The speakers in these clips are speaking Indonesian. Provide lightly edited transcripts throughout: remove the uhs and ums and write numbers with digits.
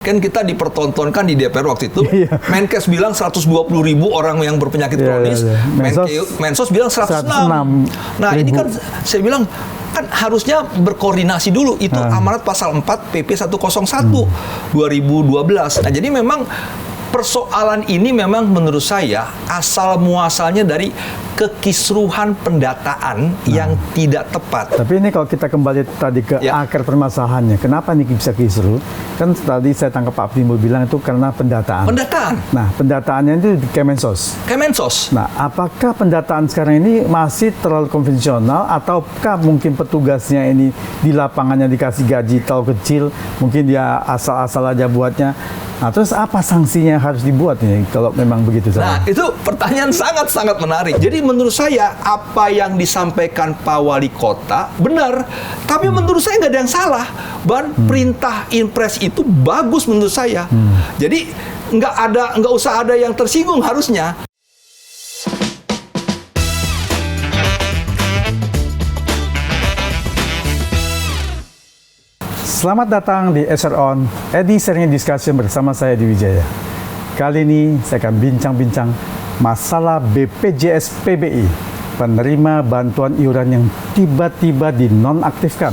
Kan kita dipertontonkan di DPR waktu itu, Menkes bilang 120.000 orang yang berpenyakit kronis, Mensos bilang 106. Nah ini kan saya bilang, kan harusnya berkoordinasi dulu, itu amanat pasal 4 PP 101 2012. Nah jadi memang persoalan ini memang menurut saya asal muasalnya dari kekisruhan pendataan yang tidak tepat. Tapi ini kalau kita kembali tadi ke akar permasalahannya, kenapa ini bisa kisruh? Kan tadi saya tangkap Pak Timbul bilang itu karena pendataan. Pendataan. Nah, pendataannya itu di Kemensos. Kemensos. Nah, apakah pendataan sekarang ini masih terlalu konvensional ataukah mungkin petugasnya ini di lapangannya dikasih gaji terlalu kecil, mungkin dia asal-asal aja buatnya? Nah, terus apa sanksinya yang harus dibuat nih kalau memang begitu? Nah, itu pertanyaan sangat-sangat menarik. Jadi menurut saya apa yang disampaikan Pak Wali Kota benar, tapi menurut saya nggak ada yang salah. Perintah Inpres itu bagus menurut saya. Jadi nggak usah ada yang tersinggung harusnya. Selamat datang di SR-On, edisi Sharing Discussion bersama saya Di Wijaya. Kali ini saya akan bincang-bincang masalah BPJS PBI, penerima bantuan iuran yang tiba-tiba dinonaktifkan,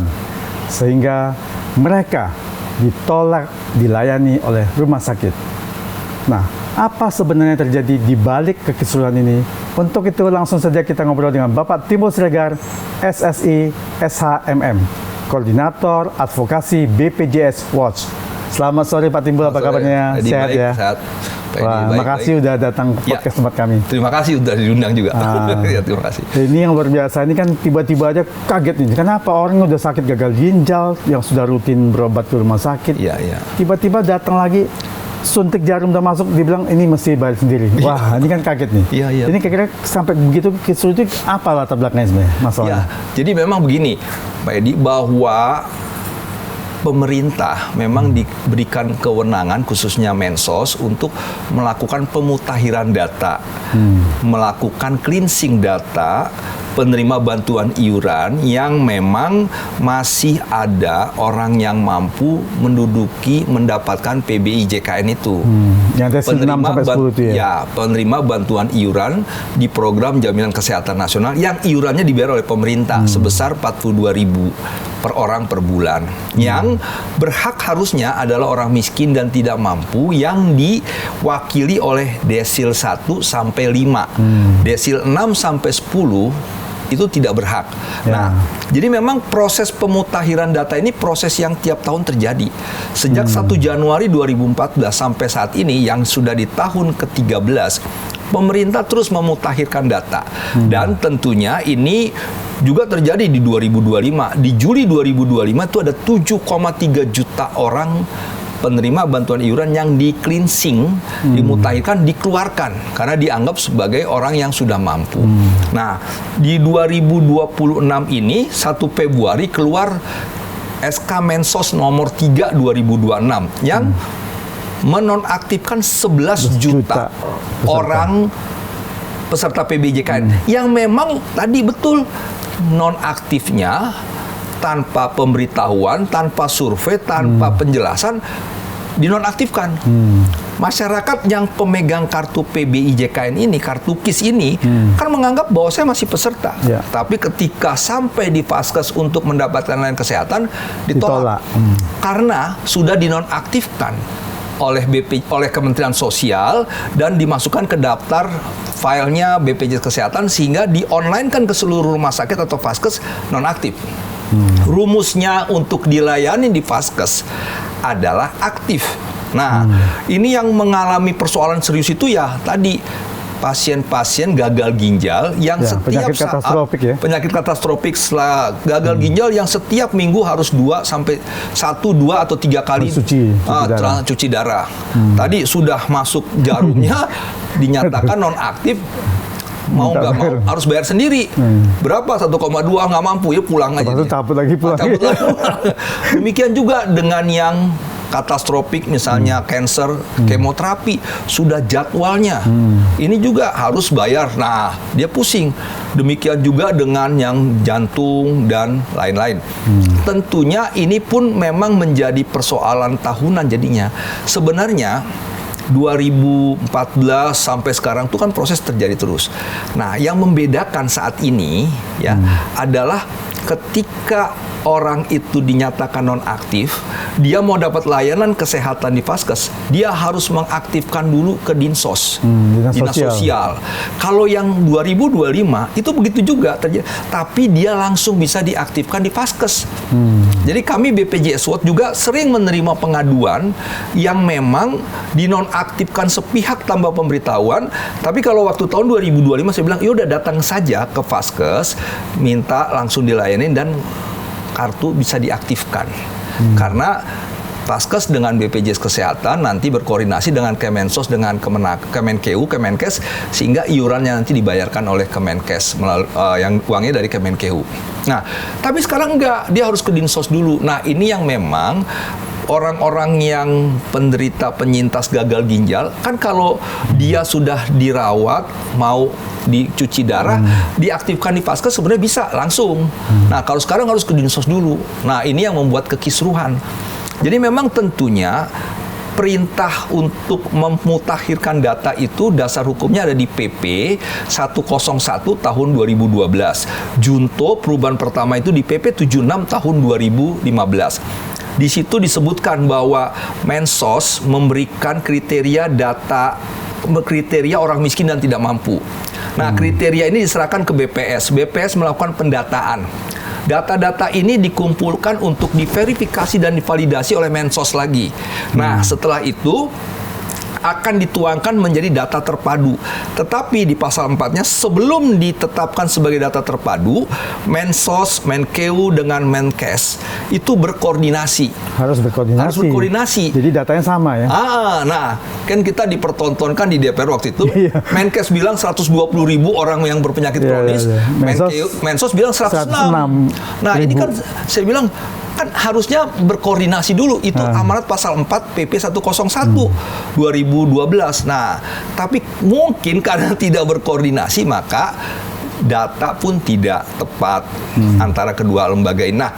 sehingga mereka ditolak dilayani oleh rumah sakit. Nah, apa sebenarnya terjadi di balik kekisruhan ini? Untuk itu langsung saja kita ngobrol dengan Bapak Timbul Siregar, SSI SHMM. Koordinator Advokasi BPJS Watch. Selamat sore Pak Timbul, apa kabarnya? Sehat ya? Sehat. Wah, makasih udah datang ke podcast tempat kami. Terima kasih udah diundang juga. Ya, terima kasih. Ini yang luar biasa, ini kan tiba-tiba aja kaget nih. Kenapa orang udah sakit gagal ginjal, yang sudah rutin berobat ke rumah sakit, tiba-tiba datang lagi, suntik jarum udah masuk, dibilang ini mesti bayar sendiri. Wah, ini kan kaget nih. Ini kira-kira sampai begitu kisruh itu apa latar belakangnya sebenarnya masalahnya? Jadi memang begini, Pak Edi, bahwa pemerintah memang diberikan kewenangan khususnya Mensos untuk melakukan pemutahiran data, melakukan cleansing data penerima bantuan iuran yang memang masih ada orang yang mampu mendapatkan PBI JKN itu. Yang penerima 6-10 itu ya? Penerima bantuan iuran di program Jaminan Kesehatan Nasional yang iurannya dibayar oleh pemerintah sebesar 42.000 per orang per bulan. Yang berhak harusnya adalah orang miskin dan tidak mampu yang diwakili oleh desil 1 sampai 5. Desil 6 sampai 10 itu tidak berhak. Nah, jadi memang proses pemutahiran data ini proses yang tiap tahun terjadi. Sejak 1 Januari 2014 sampai saat ini yang sudah di tahun ke-13, pemerintah terus memutakhirkan data. Dan tentunya ini juga terjadi di 2025. Di Juli 2025 itu ada 7,3 juta orang penerima bantuan iuran yang di-cleansing, dimutakhirkan, dikeluarkan karena dianggap sebagai orang yang sudah mampu. Nah, di 2026 ini 1 Februari keluar SK Mensos nomor 3 2026 yang menonaktifkan 11 juta orang peserta PBJKN yang memang tadi betul nonaktifnya tanpa pemberitahuan, tanpa survei, tanpa penjelasan dinonaktifkan. Masyarakat yang pemegang kartu PBI JKN ini, kartu KIS ini, kan menganggap bahwa saya masih peserta. Tapi ketika sampai di Vaskes untuk mendapatkan layanan kesehatan, ditolak. Karena sudah dinonaktifkan oleh Kementerian Sosial dan dimasukkan ke daftar filenya BPJS Kesehatan sehingga di-online kan ke seluruh rumah sakit atau Vaskes nonaktif. Rumusnya untuk dilayani di Vaskes adalah aktif. Nah, ini yang mengalami persoalan serius itu ya tadi pasien-pasien gagal ginjal yang setiap saat penyakit katastropik setelah gagal ginjal yang setiap minggu harus 2 atau 3 kali cuci darah. Tadi sudah masuk jarumnya dinyatakan nonaktif. Mau nggak mau harus bayar sendiri. Berapa? 1,2 nggak mampu ya pulang aja. Cabut lagi pulang. Demikian juga dengan yang katastropik misalnya cancer, kemoterapi sudah jadwalnya. Ini juga harus bayar. Nah, dia pusing. Demikian juga dengan yang jantung dan lain-lain. Tentunya ini pun memang menjadi persoalan tahunan jadinya. Sebenarnya 2014 sampai sekarang itu kan proses terjadi terus. Nah, yang membedakan saat ini ya adalah ketika orang itu dinyatakan nonaktif, dia mau dapat layanan kesehatan di Vaskes, dia harus mengaktifkan dulu ke Dinsos, Dinas Sosial. Kalau yang 2025 itu begitu juga terjadi, tapi dia langsung bisa diaktifkan di Vaskes. Jadi kami BPJS World juga sering menerima pengaduan yang memang dinonaktifkan sepihak tanpa pemberitahuan, tapi kalau waktu tahun 2025 saya bilang, yaudah datang saja ke Vaskes, minta langsung dilayani dan kartu bisa diaktifkan. Karena Vaskes dengan BPJS Kesehatan nanti berkoordinasi dengan Kemensos, dengan Kemenkeu, Kemenkes, sehingga iurannya nanti dibayarkan oleh Kemenkes, yang uangnya dari Kemenkeu. Nah, tapi sekarang enggak, dia harus ke Dinsos dulu. Nah, ini yang memang orang-orang yang penderita penyintas gagal ginjal, kan kalau dia sudah dirawat, mau dicuci darah, diaktifkan di Vaskes sebenarnya bisa langsung. Nah, kalau sekarang harus ke Dinsos dulu. Nah, ini yang membuat kekisruhan. Jadi memang tentunya perintah untuk memutakhirkan data itu dasar hukumnya ada di PP 101 tahun 2012. Junto perubahan pertama itu di PP 76 tahun 2015. Di situ disebutkan bahwa Mensos memberikan kriteria orang miskin dan tidak mampu. Nah, kriteria ini diserahkan ke BPS. BPS melakukan pendataan. Data-data ini dikumpulkan untuk diverifikasi dan divalidasi oleh Mensos lagi. Nah, setelah itu akan dituangkan menjadi data terpadu. Tetapi di pasal 4-nya sebelum ditetapkan sebagai data terpadu, Mensos, Menkeu dengan Menkes itu berkoordinasi. Harus berkoordinasi. Jadi datanya sama ya. Nah, kan kita dipertontonkan di DPR waktu itu. Menkes bilang 120.000 orang yang berpenyakit kronis. Mensos bilang 106. Nah, ini kan saya bilang kan harusnya berkoordinasi dulu. Itu amanat pasal 4 PP 101 2012. Nah, tapi mungkin karena tidak berkoordinasi maka data pun tidak tepat antara kedua lembaga ini. Nah,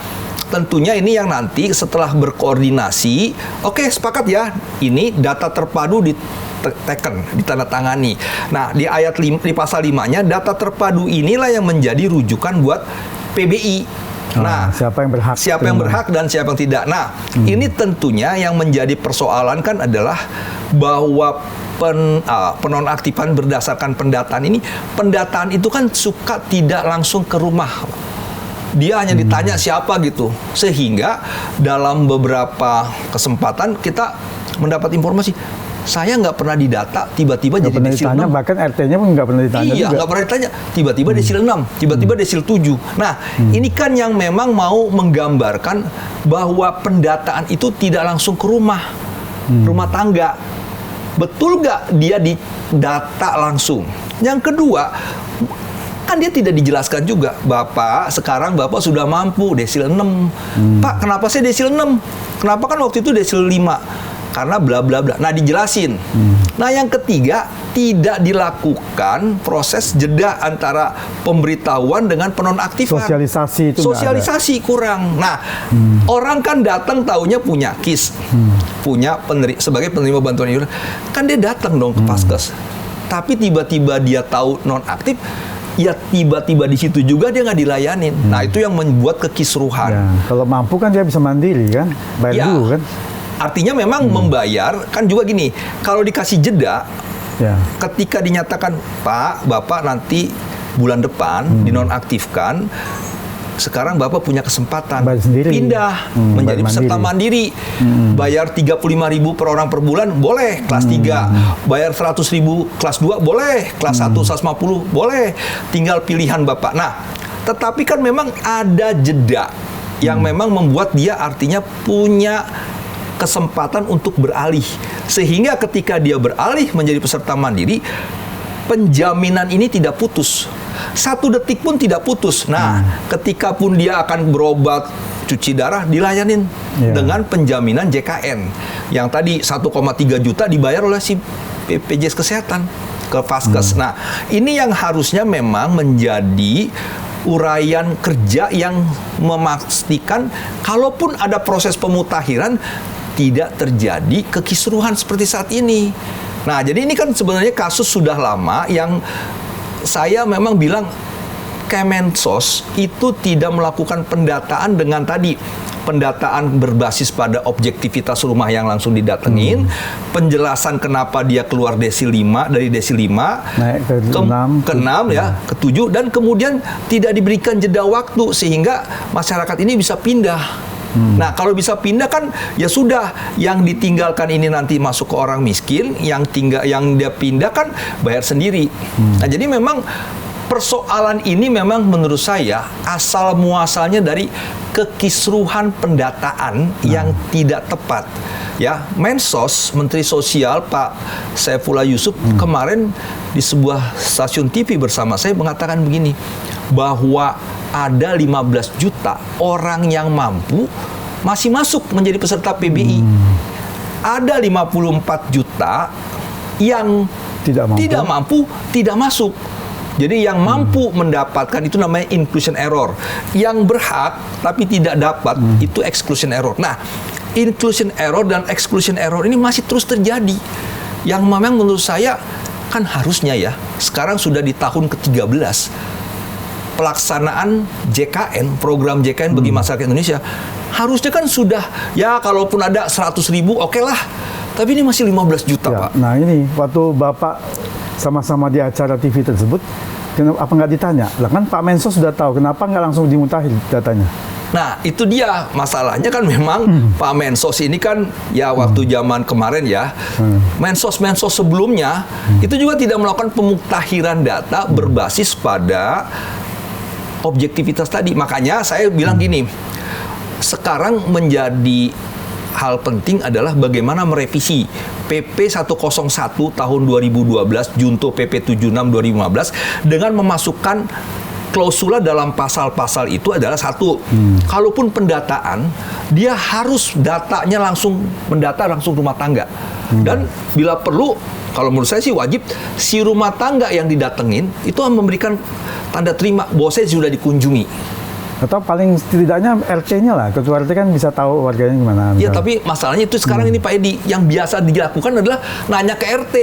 tentunya ini yang nanti setelah berkoordinasi, oke, sepakat ya, ini data terpadu ditandatangani. Nah, di ayat 5, di pasal 5-nya data terpadu inilah yang menjadi rujukan buat PBI. Nah, siapa yang berhak dan siapa yang tidak. Nah, ini tentunya yang menjadi persoalan kan adalah bahwa penonaktifan berdasarkan pendataan ini, pendataan itu kan suka tidak langsung ke rumah. Dia hanya ditanya siapa gitu. Sehingga dalam beberapa kesempatan kita mendapat informasi, saya nggak pernah didata, tiba-tiba jadi desil 6. Bahkan RT-nya pun nggak pernah ditanya juga. Nggak pernah ditanya, tiba-tiba desil 6, tiba-tiba desil 7. Nah, ini kan yang memang mau menggambarkan bahwa pendataan itu tidak langsung ke rumah tangga. Betul nggak dia didata langsung? Yang kedua, kan dia tidak dijelaskan juga, Bapak, sekarang Bapak sudah mampu desil 6. Pak, kenapa saya desil 6? Kenapa kan waktu itu desil 5? Karena bla bla bla. Nah, dijelasin. Nah, yang ketiga, tidak dilakukan proses jeda antara pemberitahuan dengan penonaktifan. Sosialisasi kurang. Nah, orang kan datang taunya punya KIS, punya sebagai penerima bantuan iuran. Kan dia datang dong ke Vaskes. Tapi tiba-tiba dia tahu nonaktif, ya tiba-tiba di situ juga dia nggak dilayanin. Nah, itu yang membuat kekisruhan. Ya, kalau mampu kan dia bisa mandiri kan, bayar dulu kan. Artinya memang membayar, kan juga gini, kalau dikasih jeda, ketika dinyatakan, Pak, Bapak nanti bulan depan dinonaktifkan, sekarang Bapak punya kesempatan pindah menjadi peserta mandiri. Bayar 35.000 per orang per bulan, boleh, kelas 3. Bayar 100.000 kelas 2, boleh, kelas 1 150, boleh. Tinggal pilihan Bapak. Nah, tetapi kan memang ada jeda yang memang membuat dia artinya punya kesempatan untuk beralih. Sehingga ketika dia beralih menjadi peserta mandiri, penjaminan ini tidak putus. 1 detik pun tidak putus. Nah, ketika pun dia akan berobat cuci darah dilayanin dengan penjaminan JKN. Yang tadi 1,3 juta dibayar oleh si BPJS Kesehatan ke Vaskes. Nah, ini yang harusnya memang menjadi uraian kerja yang memastikan kalaupun ada proses pemutahiran tidak terjadi kekisruhan seperti saat ini. Nah, jadi ini kan sebenarnya kasus sudah lama yang saya memang bilang Kemensos itu tidak melakukan pendataan dengan tadi pendataan berbasis pada objektivitas rumah yang langsung didatengin, penjelasan kenapa dia keluar desil 5 dari desil 5 naik ke 6 ya, ke 7 dan kemudian tidak diberikan jeda waktu sehingga masyarakat ini bisa pindah. Nah, kalau bisa pindah kan ya sudah, yang ditinggalkan ini nanti masuk ke orang miskin, yang dia pindah kan bayar sendiri. Nah, jadi memang persoalan ini memang menurut saya asal muasalnya dari kekisruhan pendataan yang tidak tepat. Ya, Mensos, Menteri Sosial Pak Saifullah Yusuf kemarin di sebuah stasiun TV bersama saya mengatakan begini, bahwa ada 15 juta orang yang mampu masih masuk menjadi peserta PBI. Ada 54 juta yang tidak mampu tidak masuk. Jadi yang mampu mendapatkan itu namanya inclusion error. Yang berhak tapi tidak dapat itu exclusion error. Nah, inclusion error dan exclusion error ini masih terus terjadi. Yang memang menurut saya kan harusnya ya, sekarang sudah di tahun ke-13 pelaksanaan JKN, program JKN bagi masyarakat Indonesia. Harusnya kan sudah, ya kalaupun ada 100.000 oke lah. Tapi ini masih 15 juta, ya, Pak. Nah ini, waktu Bapak sama-sama di acara TV tersebut, kenapa nggak ditanya? Lah kan Pak Mensos sudah tahu, kenapa nggak langsung dimutahin datanya? Nah, itu dia masalahnya kan memang Pak Mensos ini kan ya waktu zaman kemarin ya, Mensos sebelumnya itu juga tidak melakukan pemutahiran data berbasis pada objektivitas tadi. Makanya saya bilang gini, sekarang menjadi hal penting adalah bagaimana merevisi PP 101 tahun 2012 junto PP 76 2015 dengan memasukkan klausula dalam pasal-pasal itu adalah satu, kalaupun pendataan dia harus datanya langsung mendata langsung rumah tangga, dan bila perlu kalau menurut saya sih wajib si rumah tangga yang didatengin itu memberikan tanda terima bahwa saya sudah dikunjungi. Atau paling setidaknya RT-nya lah, ketua RT kan bisa tahu warganya gimana. Iya, tapi masalahnya itu sekarang ini Pak Edi, yang biasa dilakukan adalah nanya ke RT.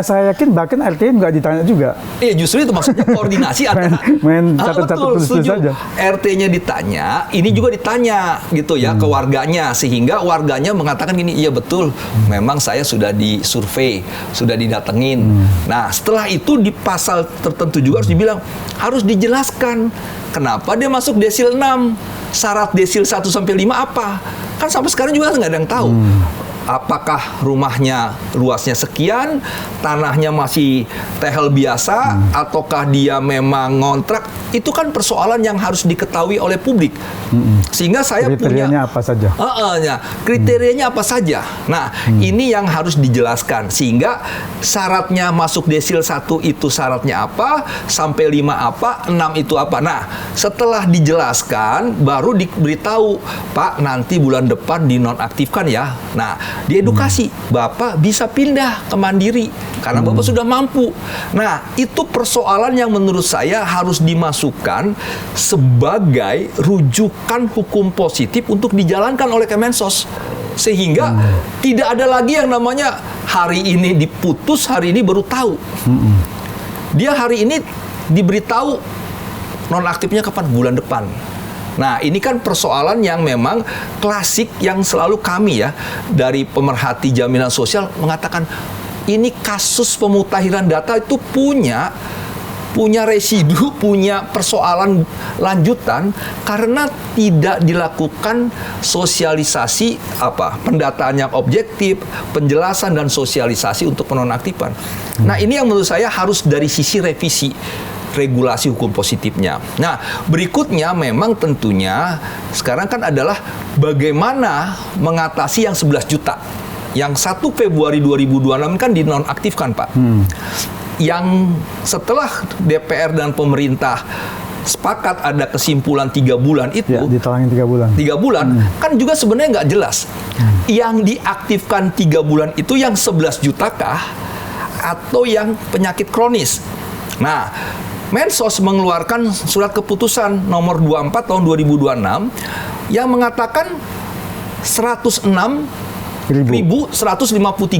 Saya yakin bahkan RT nggak ditanya juga. Justru itu maksudnya koordinasi antara main catat-catat tulis saja. RT-nya ditanya, ini juga ditanya gitu ya ke warganya, sehingga warganya mengatakan gini, iya betul, memang saya sudah disurvei, sudah didatengin. Nah, setelah itu di pasal tertentu juga harus dibilang, harus dijelaskan kenapa dia masuk desil 6, syarat desil 1 sampai 5 apa? Kan sampai sekarang juga nggak ada yang tahu. Apakah rumahnya luasnya sekian, tanahnya masih tehel biasa, ataukah dia memang ngontrak? Itu kan persoalan yang harus diketahui oleh publik. Sehingga saya kriterianya apa saja? Kriterianya apa saja? Nah, ini yang harus dijelaskan. Sehingga syaratnya masuk desil 1 itu syaratnya apa, sampai 5 apa, 6 itu apa. Nah, setelah dijelaskan, baru diberitahu, Pak, nanti bulan depan dinonaktifkan ya. Nah, diedukasi, Bapak bisa pindah ke Mandiri karena Bapak sudah mampu. Nah, itu persoalan yang menurut saya harus dimasukkan sebagai rujukan hukum positif untuk dijalankan oleh Kemensos. Sehingga tidak ada lagi yang namanya hari ini diputus, hari ini baru tahu. Dia hari ini diberitahu nonaktifnya kapan? Bulan depan. Nah, ini kan persoalan yang memang klasik yang selalu kami ya dari pemerhati jaminan sosial mengatakan ini kasus pemutahiran data itu punya residu, punya persoalan lanjutan karena tidak dilakukan sosialisasi pendataan yang objektif, penjelasan dan sosialisasi untuk penonaktifan. Nah, ini yang menurut saya harus dari sisi revisi regulasi hukum positifnya. Nah, berikutnya memang tentunya sekarang kan adalah bagaimana mengatasi yang 11 juta. Yang 1 Februari 2026 kan dinonaktifkan, Pak. Yang setelah DPR dan pemerintah sepakat ada kesimpulan 3 bulan itu, Ya, ditalangin 3 bulan. 3 bulan kan juga sebenarnya nggak jelas. Yang diaktifkan 3 bulan itu yang 11 juta kah atau yang penyakit kronis? Nah, Mensos mengeluarkan surat keputusan nomor 24 tahun 2026 yang mengatakan 106.153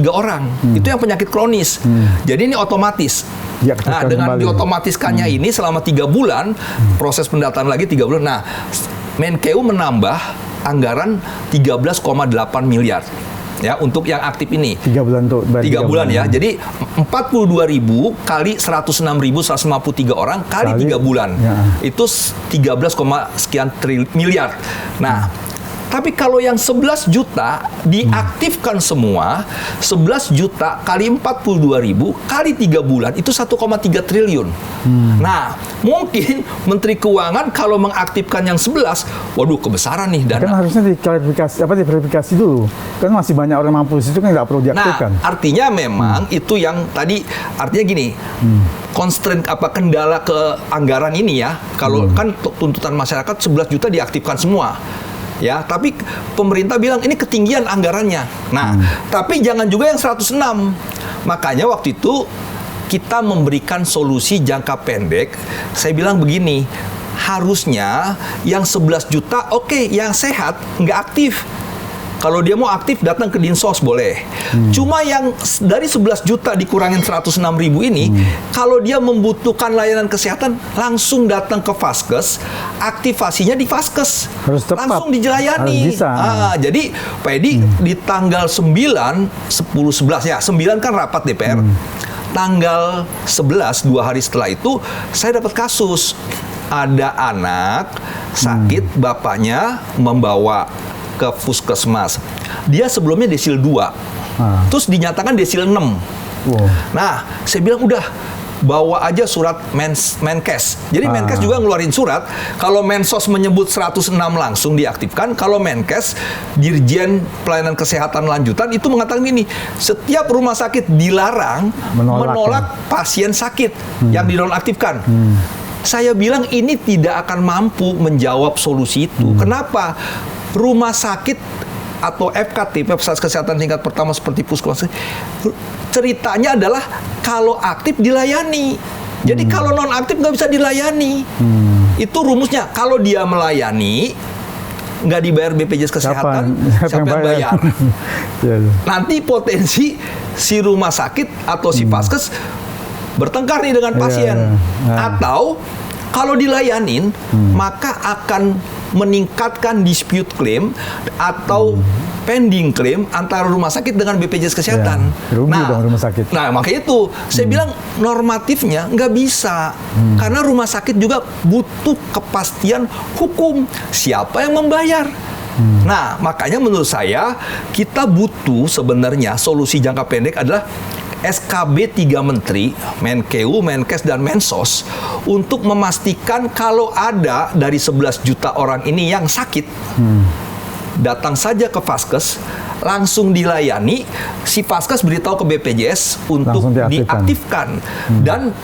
orang. Itu yang penyakit kronis. Jadi ini otomatis. Ya, Nah, dengan kembali. diotomatiskannya ini selama 3 bulan, proses pendataan lagi 3 bulan. Nah, Menkeu menambah anggaran 13,8 miliar. Ya, untuk yang aktif ini. 3 bulan tuh. 3 bulan ya. Jadi 42.000 kali 106.153 orang kali 3 bulan. Ya. Itu 13, sekian miliar. Nah, tapi kalau yang 11 juta diaktifkan semua, 11 juta kali 42.000 kali 3 bulan itu 1,3 triliun. Nah, mungkin Menteri Keuangan kalau mengaktifkan yang 11, waduh kebesaran nih dana. Kan harusnya diverifikasi dulu. Kan masih banyak orang mampu di situ kan nggak perlu diaktifkan. Nah, artinya memang itu yang tadi artinya gini. Constraint kendala ke anggaran ini ya. Kalau kan tuntutan masyarakat 11 juta diaktifkan semua. Ya, tapi pemerintah bilang ini ketinggian anggarannya. Nah, tapi jangan juga yang 106. Makanya waktu itu kita memberikan solusi jangka pendek. Saya bilang begini, harusnya yang 11 juta oke, yang sehat nggak aktif. Kalau dia mau aktif datang ke Dinsos boleh. Cuma yang dari 11 juta dikurangin 106.000 ini, kalau dia membutuhkan layanan kesehatan langsung datang ke Vaskes, aktivasinya di Vaskes. Harus tepat. Langsung dilayani. Harus bisa. Jadi Pak Edi di tanggal 9, 10, 11 ya, 9 kan rapat DPR. Tanggal 11, 2 hari setelah itu saya dapat kasus. Ada anak sakit, bapaknya membawa ke puskesmas. Dia sebelumnya desil 2. Terus dinyatakan desil 6. Nah, saya bilang udah bawa aja surat Menkes. Jadi Menkes juga ngeluarin surat. Kalau Mensos menyebut 106 langsung diaktifkan. Kalau Menkes, Dirjen Pelayanan Kesehatan Lanjutan itu mengatakan gini, setiap rumah sakit dilarang menolak pasien sakit yang dinonaktifkan. Saya bilang ini tidak akan mampu menjawab solusi itu. Kenapa? Rumah sakit atau FKT, Fasilitas Kesehatan Tingkat Pertama seperti puskesmas, ceritanya adalah kalau aktif dilayani. Jadi kalau non aktif nggak bisa dilayani. Itu rumusnya. Kalau dia melayani nggak dibayar BPJS Kesehatan, siapa yang bayar? Nanti potensi si rumah sakit atau si Vaskes bertengkar nih dengan pasien. Atau kalau dilayanin, maka akan meningkatkan dispute claim atau pending claim antara rumah sakit dengan BPJS Kesehatan. Rugi dong rumah sakit. Nah, makanya itu saya bilang normatifnya nggak bisa. Karena rumah sakit juga butuh kepastian hukum. Siapa yang membayar? Nah, makanya menurut saya kita butuh sebenarnya solusi jangka pendek adalah SKB 3 Menteri, Menkeu, Menkes, dan Mensos untuk memastikan kalau ada dari 11 juta orang ini yang sakit, datang saja ke Vaskes, langsung dilayani, si Vaskes beritahu ke BPJS untuk diaktifkan. Dan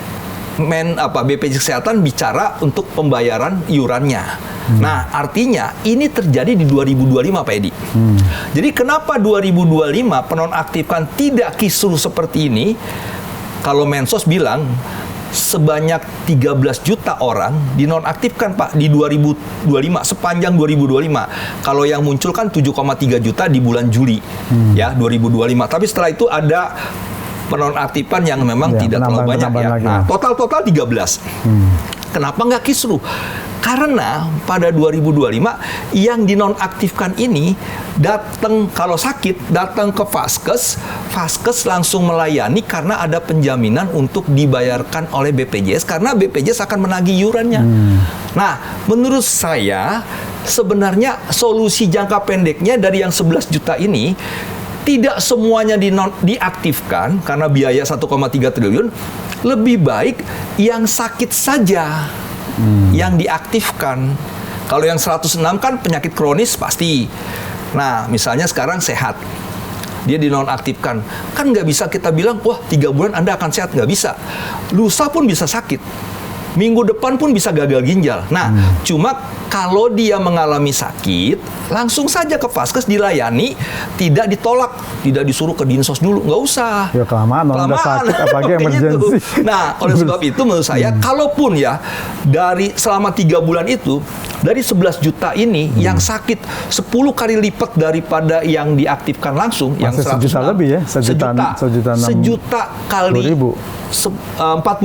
BPJS Kesehatan bicara untuk pembayaran iurannya. Nah, artinya ini terjadi di 2025, Pak Edi. Jadi kenapa 2025 penonaktifkan tidak kisruh seperti ini? Kalau Mensos bilang sebanyak 13 juta orang dinonaktifkan, Pak, di 2025, sepanjang 2025. Kalau yang muncul kan 7,3 juta di bulan Juli, ya, 2025. Tapi setelah itu ada penonaktifan yang memang tidak terlalu banyak ya. Nah, total 13. Kenapa nggak kisruh? Karena pada 2025 yang dinonaktifkan ini datang kalau sakit datang ke Vaskes, Vaskes langsung melayani karena ada penjaminan untuk dibayarkan oleh BPJS karena BPJS akan menagih iurannya. Nah, menurut saya sebenarnya solusi jangka pendeknya dari yang 11 juta ini tidak semuanya diaktifkan karena biaya 1,3 triliun. Lebih baik yang sakit saja yang diaktifkan. Kalau yang 106 kan penyakit kronis pasti. Nah, misalnya sekarang sehat, dia dinonaktifkan. Kan nggak bisa kita bilang, wah 3 bulan Anda akan sehat. Nggak bisa. Lusa pun bisa sakit. Minggu depan pun bisa gagal ginjal. Nah, cuma kalau dia mengalami sakit, langsung saja ke Vaskes dilayani, tidak ditolak, tidak disuruh ke Dinsos dulu, nggak usah. Ya kelamaan, orang udah sakit, apalagi emergency. Nah, oleh sebab itu menurut saya, kalaupun ya dari selama 3 bulan itu, dari 11 juta ini yang sakit 10 kali lipat daripada yang diaktifkan langsung, yang 100 sejuta lebih ya, sejuta kali 42.000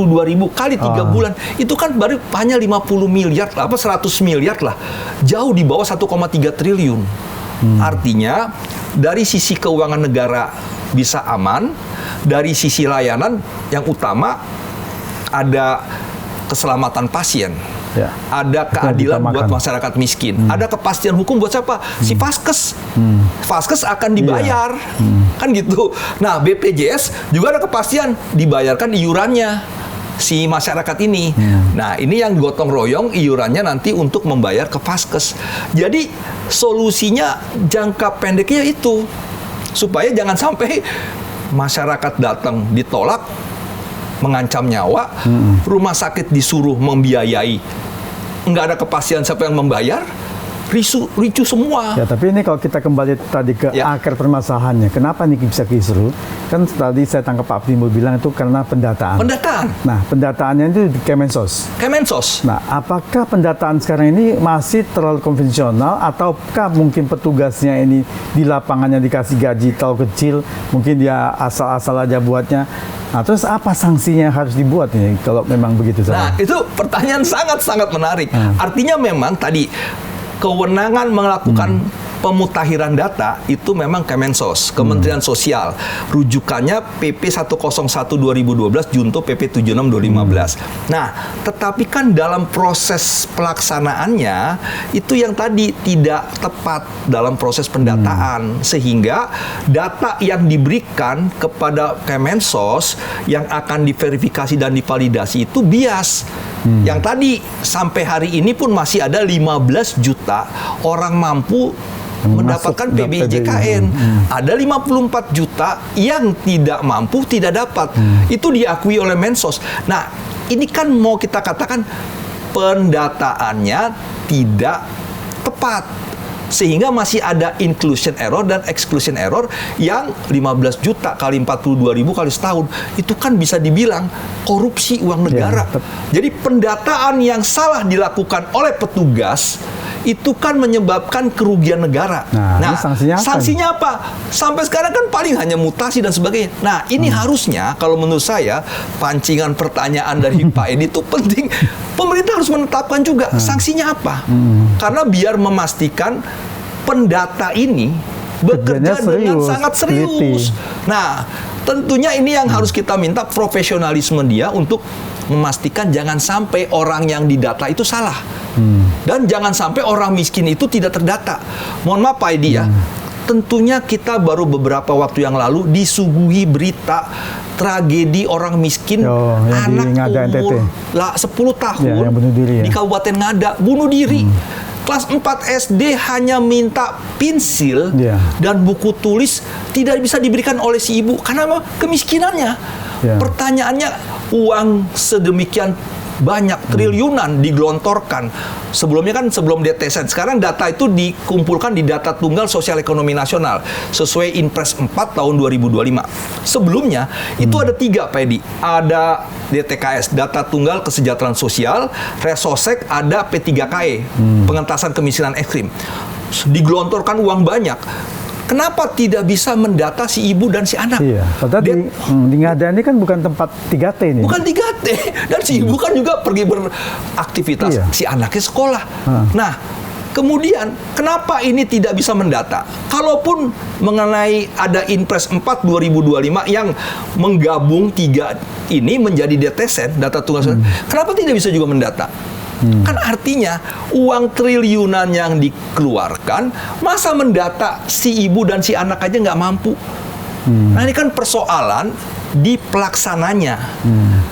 kali 3 bulan, itu kan baru hanya 50 miliar, 100 miliar lah, jauh di bawah 1,3 triliun. Artinya dari sisi keuangan negara bisa aman, dari sisi layanan yang utama ada keselamatan pasien. Ya. Ada keadilan buat masyarakat miskin. Ada kepastian hukum buat siapa? Si Vaskes. Vaskes akan dibayar. Kan gitu. Nah, BPJS juga ada kepastian dibayarkan iurannya si masyarakat ini. Nah, ini yang gotong royong iurannya nanti untuk membayar ke Vaskes. Jadi solusinya jangka pendeknya itu supaya jangan sampai masyarakat datang ditolak, mengancam nyawa, rumah sakit disuruh membiayai, nggak ada kepastian siapa yang membayar, ricu semua. Ya, tapi ini kalau kita kembali tadi ke akar permasalahannya, kenapa ini bisa kisruh? Kan tadi saya tangkap Pak Timbul bilang itu karena pendataan. Nah, pendataannya itu di Kemensos. Nah, apakah pendataan sekarang ini masih terlalu konvensional, ataukah mungkin petugasnya ini di lapangannya dikasih gaji terlalu kecil, mungkin dia asal-asal aja buatnya? Nah, terus apa sanksinya yang harus dibuat nih kalau memang begitu saja? Nah, itu pertanyaan sangat-sangat menarik. Artinya memang tadi kewenangan melakukan pemutakhiran data itu memang Kemensos, Kementerian Sosial. Rujukannya PP 101/2012 junto PP 76/2015. Nah, tetapi kan dalam proses pelaksanaannya itu yang tadi tidak tepat dalam proses pendataan, sehingga data yang diberikan kepada Kemensos yang akan diverifikasi dan divalidasi itu bias. Yang tadi sampai hari ini pun masih ada 15 juta orang mampu mendapatkan PBJKN. Ada 54 juta yang tidak mampu, tidak dapat. Itu diakui oleh Mensos. Nah, ini kan mau kita katakan pendataannya tidak tepat. Sehingga masih ada inclusion error dan exclusion error yang 15 juta kali 42.000 kali setahun. Itu kan bisa dibilang korupsi uang negara. Jadi pendataan yang salah dilakukan oleh petugas itu kan menyebabkan kerugian negara. Nah, sanksinya apa? Sampai sekarang kan paling hanya mutasi dan sebagainya. Nah, ini harusnya kalau menurut saya pancingan pertanyaan dari Pak Edi itu penting. Pemerintah harus menetapkan juga sanksinya apa. Karena biar memastikan pendata ini bekerja dengan sangat serius. Nah, tentunya ini yang harus kita minta profesionalisme dia untuk memastikan jangan sampai orang yang didata itu salah. Dan jangan sampai orang miskin itu tidak terdata. Mohon maaf Pak Edi ya, tentunya kita baru beberapa waktu yang lalu disuguhi berita tragedi orang miskin, anak umur 10 tahun yang bunuh diri, di Kabupaten Ngada bunuh diri. Kelas 4 SD hanya minta pensil dan buku tulis, tidak bisa diberikan oleh si ibu karena kemiskinannya. Pertanyaannya, uang sedemikian banyak triliunan digelontorkan. Sebelumnya kan sebelum DTSN, sekarang data itu dikumpulkan di data tunggal sosial ekonomi nasional sesuai Inpres 4 tahun 2025. Sebelumnya itu ada 3 Pak Edi. Ada DTKS, data tunggal kesejahteraan sosial, Resosek, ada P3KE, pengentasan kemiskinan ekstrim. Digelontorkan uang banyak. Kenapa tidak bisa mendata si ibu dan si anak? Iya, padahal di Ngada ini kan bukan tempat 3T ini. Bukan 3T. Dan si ibu kan juga pergi beraktivitas. Si anaknya sekolah. Nah, kemudian kenapa ini tidak bisa mendata? Kalaupun mengenai ada Inpres 4 2025 yang menggabung 3 ini menjadi DTSN, data tunggal, kenapa tidak bisa juga mendata? Kan artinya uang triliunan yang dikeluarkan, masa mendata si ibu dan si anak aja nggak mampu. Nah, ini kan persoalan di pelaksananya.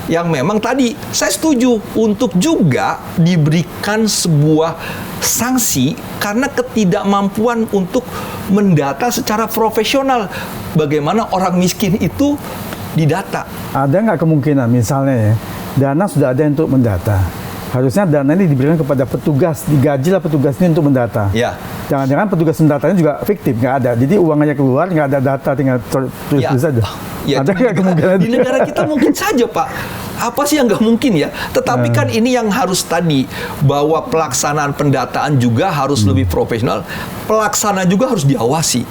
Yang memang tadi saya setuju untuk juga diberikan sebuah sanksi karena ketidakmampuan untuk mendata secara profesional bagaimana orang miskin itu didata. Ada nggak kemungkinan misalnya ya, dana sudah ada untuk mendata. Harusnya dana ini diberikan kepada petugas, digajilah petugas ini untuk mendata. Ya. Jangan-jangan petugas mendatanya juga fiktif, nggak ada. Jadi uangnya keluar, nggak ada data, tinggal tulis saja. Ya, ada nggak kemungkinan? Di negara kita mungkin saja, Pak. Apa sih yang nggak mungkin ya? Tetapi kan ini yang harus tadi, bahwa pelaksanaan pendataan juga harus lebih profesional, pelaksana juga harus diawasi.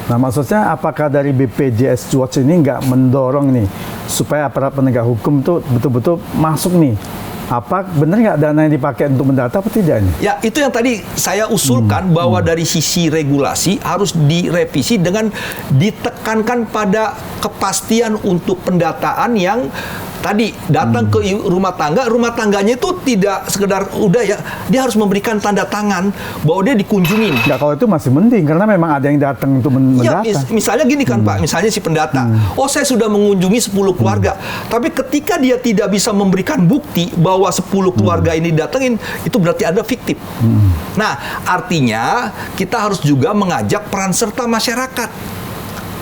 Nah, maksudnya apakah dari BPJS Watch ini nggak mendorong nih supaya aparat penegak hukum itu betul-betul masuk nih? Apa benar nggak dana yang dipakai untuk mendata apa tidak ini? Ya, itu yang tadi saya usulkan bahwa dari sisi regulasi harus direvisi dengan ditekankan pada kepastian untuk pendataan yang tadi datang ke rumah tangganya itu tidak sekedar udah ya, dia harus memberikan tanda tangan bahwa dia dikunjungin. Nggak, kalau itu masih mending karena memang ada yang datang untuk mendata. Ya, misalnya gini kan Pak, misalnya si pendata, oh saya sudah mengunjungi 10 keluarga, tapi ketika dia tidak bisa memberikan bukti bahwa 10 keluarga ini datengin, itu berarti ada fiktif. Nah, artinya kita harus juga mengajak peran serta masyarakat.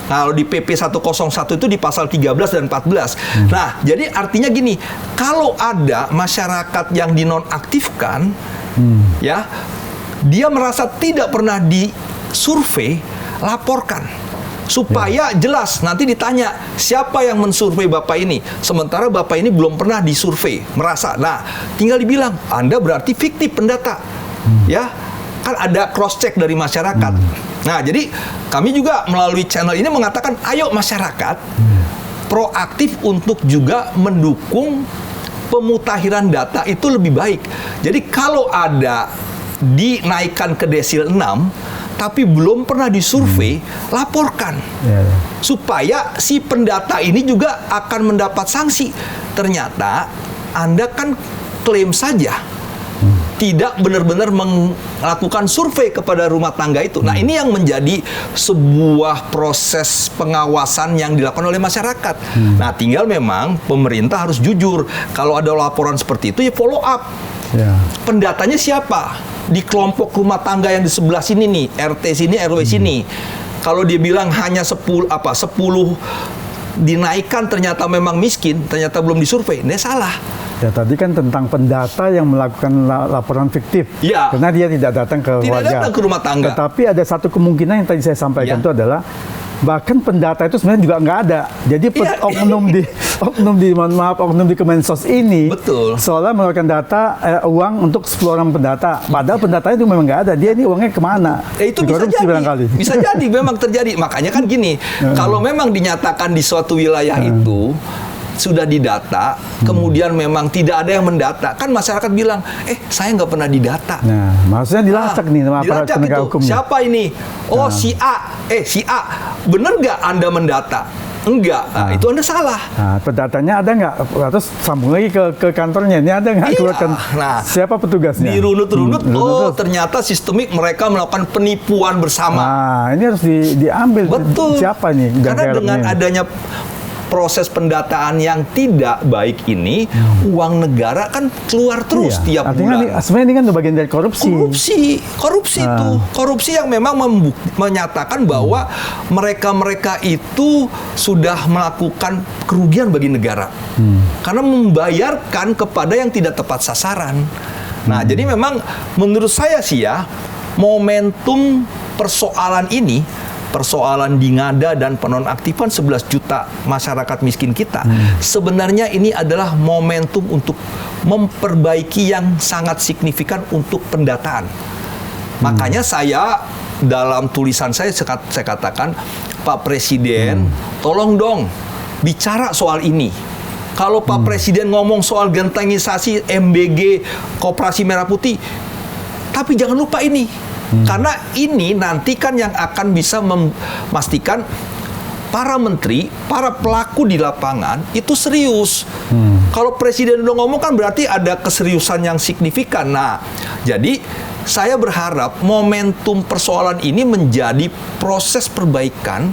Nah, kalau di PP 101 itu di pasal 13 dan 14. Nah, jadi artinya gini, kalau ada masyarakat yang dinonaktifkan, ya, dia merasa tidak pernah disurvei, laporkan. Supaya jelas, nanti ditanya, siapa yang mensurvei Bapak ini? Sementara Bapak ini belum pernah disurvei, merasa. Nah, tinggal dibilang, Anda berarti fiktif pendata. Ya, kan ada cross-check dari masyarakat. Nah, jadi kami juga melalui channel ini mengatakan, ayo masyarakat proaktif untuk juga mendukung pemutakhiran data itu lebih baik. Jadi kalau ada dinaikkan ke desil 6, tapi belum pernah disurvei, laporkan. Supaya si pendata ini juga akan mendapat sanksi. Ternyata Anda kan klaim saja, tidak benar-benar melakukan survei kepada rumah tangga itu. Nah, ini yang menjadi sebuah proses pengawasan yang dilakukan oleh masyarakat. Nah, tinggal memang pemerintah harus jujur. Kalau ada laporan seperti itu, ya follow up. Pendatanya siapa? Di kelompok rumah tangga yang di sebelah sini nih, RT sini, RW sini. Kalau dia bilang hanya 10 dinaikkan, ternyata memang miskin, ternyata belum disurvei, ini salah. Ya, tadi kan tentang pendata yang melakukan laporan fiktif. Ya. Karena dia tidak datang ke Tidak warga. datang ke rumah tangga. Tetapi ada satu kemungkinan yang tadi saya sampaikan itu adalah bahkan pendata itu sebenarnya juga nggak ada. Jadi oknum di Kemensos ini seolah mengeluarkan data uang untuk 10 orang pendata. Padahal pendatanya itu memang nggak ada. Dia ini uangnya kemana? Itu bisa jadi. Bisa jadi memang terjadi. Makanya kan gini, kalau memang dinyatakan di suatu wilayah itu sudah didata, kemudian memang tidak ada yang mendata, kan masyarakat bilang, saya nggak pernah didata. Nah, maksudnya dilacak nih sama aparat penegak hukum. Siapa ini? Oh, si A. Si A, bener nggak Anda mendata? Enggak, itu Anda salah. Nah, pendatanya ada nggak? Terus sambung lagi ke kantornya, ini ada nggak? Nah, siapa petugasnya? Dirunut-runut, ternyata sistemik mereka melakukan penipuan bersama. Nah, ini harus diambil. Betul. Siapa nih? Karena dengan adanya proses pendataan yang tidak baik ini, uang negara kan keluar terus tiap bulan. Sebenarnya ini kan bagian dari korupsi. Korupsi itu. Korupsi yang memang menyatakan bahwa mereka-mereka itu sudah melakukan kerugian bagi negara. Karena membayarkan kepada yang tidak tepat sasaran. Nah, jadi memang menurut saya sih ya, momentum persoalan ini, persoalan di Ngada dan penonaktifan 11 juta masyarakat miskin kita, sebenarnya ini adalah momentum untuk memperbaiki yang sangat signifikan untuk pendataan. Makanya saya dalam tulisan saya katakan, Pak Presiden, tolong dong bicara soal ini. Kalau Pak Presiden ngomong soal gentengisasi MBG Koperasi Merah Putih, tapi jangan lupa ini. Karena ini nanti kan yang akan bisa memastikan para menteri, para pelaku di lapangan itu serius. Kalau Presiden udah ngomong kan berarti ada keseriusan yang signifikan. Nah, jadi saya berharap momentum persoalan ini menjadi proses perbaikan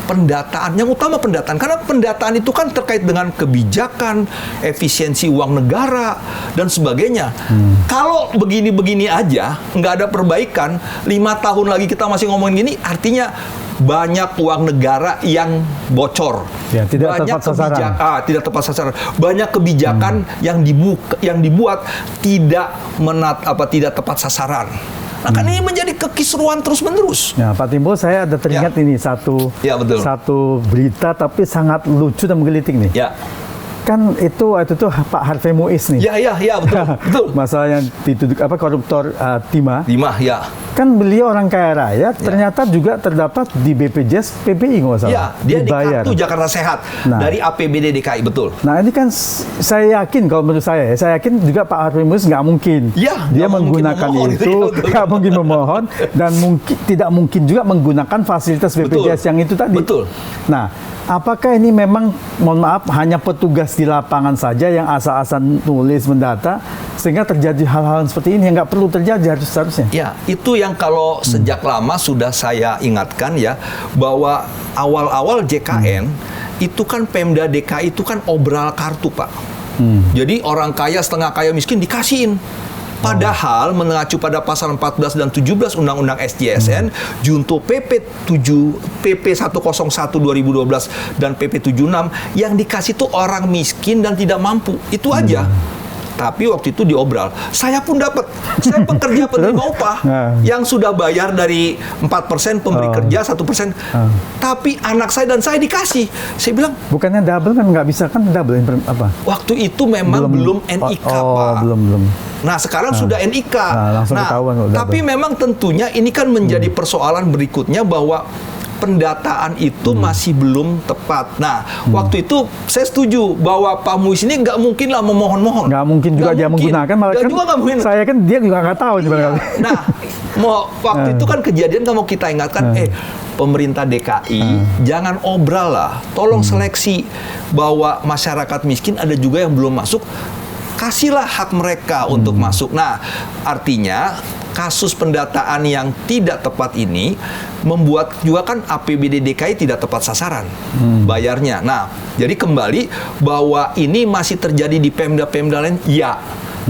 pendataan, yang utama pendataan, karena pendataan itu kan terkait dengan kebijakan, efisiensi uang negara dan sebagainya. Kalau begini-begini aja nggak ada perbaikan, 5 tahun lagi kita masih ngomongin gini, artinya banyak uang negara yang bocor. Ya, tidak banyak tepat sasaran. Tidak tepat sasaran. Banyak kebijakan yang dibuat tidak tidak tepat sasaran. Nah, kan ini menjadi kekisruan terus-menerus. Ya, Pak Timbul, saya ada teringat ini satu berita tapi sangat lucu dan menggelitik nih. Ya. Kan itu Pak Harvey Muiz nih. Ya, betul. Masalah yang dituduh koruptor timah. Ya. Kan beliau orang kaya raya, ternyata juga terdapat di BPJS PBI nggak salah. Ya, dia dibayar. di kartu Jakarta Sehat dari APBD DKI, betul. Nah, ini kan saya yakin, kalau menurut saya yakin juga Pak Harvey Muiz nggak mungkin. Ya, dia menggunakan itu, nggak mungkin memohon, dan tidak mungkin juga menggunakan fasilitas BPJS yang itu tadi. Betul. Nah, apakah ini memang, mohon maaf, hanya petugas di lapangan saja yang asal-asal nulis mendata, sehingga terjadi hal-hal seperti ini yang nggak perlu terjadi seharusnya? Ya, itu yang kalau sejak lama sudah saya ingatkan ya, bahwa awal-awal JKN itu kan Pemda DKI itu kan obral kartu, Pak. Jadi orang kaya, setengah kaya, miskin dikasihin. Padahal mengacu pada pasal 14 dan 17 Undang-Undang SJSN, junto PP 101 2012 dan PP 76 yang dikasih tuh orang miskin dan tidak mampu. Itu aja. Tapi waktu itu diobral. Saya pun dapat. Saya pekerja penerima upah yang sudah bayar dari 4% pemberi kerja 1%. Tapi anak saya dan saya dikasih. Saya bilang, bukannya double kan, nggak bisa kan double apa? Waktu itu memang belum NIK, Pak. Belum. Nah, sekarang sudah NIK. Langsung ketahuan. Tapi memang tentunya ini kan menjadi persoalan berikutnya, bahwa pendataan itu masih belum tepat. Nah, waktu itu saya setuju bahwa Pak Muiz ini nggak mungkin lah memohon-mohon. Nggak mungkin juga dia menggunakan, malah kan saya kan dia juga nggak tahu. Nah, waktu itu kan kejadian, mau kita ingatkan, pemerintah DKI jangan obral lah, tolong seleksi bahwa masyarakat miskin ada juga yang belum masuk, kasihlah hak mereka untuk masuk. Nah, artinya kasus pendataan yang tidak tepat ini membuat juga kan APBD DKI tidak tepat sasaran bayarnya. Nah, jadi kembali bahwa ini masih terjadi di Pemda-Pemda lain, ya.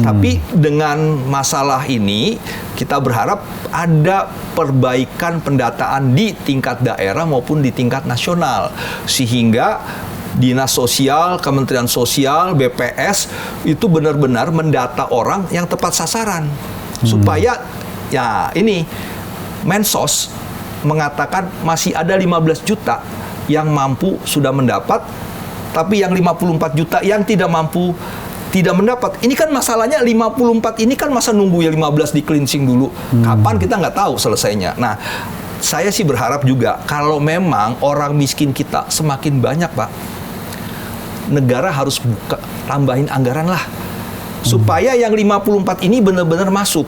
Tapi dengan masalah ini kita berharap ada perbaikan pendataan di tingkat daerah maupun di tingkat nasional, sehingga Dinas Sosial, Kementerian Sosial, BPS itu benar-benar mendata orang yang tepat sasaran. Supaya ya ini Mensos mengatakan masih ada 15 juta yang mampu sudah mendapat, tapi yang 54 juta yang tidak mampu tidak mendapat. Ini kan masalahnya 54 ini kan masa nunggu ya 15 di cleansing dulu. Kapan kita nggak tahu selesainya. Nah, saya sih berharap juga kalau memang orang miskin kita semakin banyak, Pak, negara harus tambahin anggaran lah. Supaya yang 54 ini benar-benar masuk.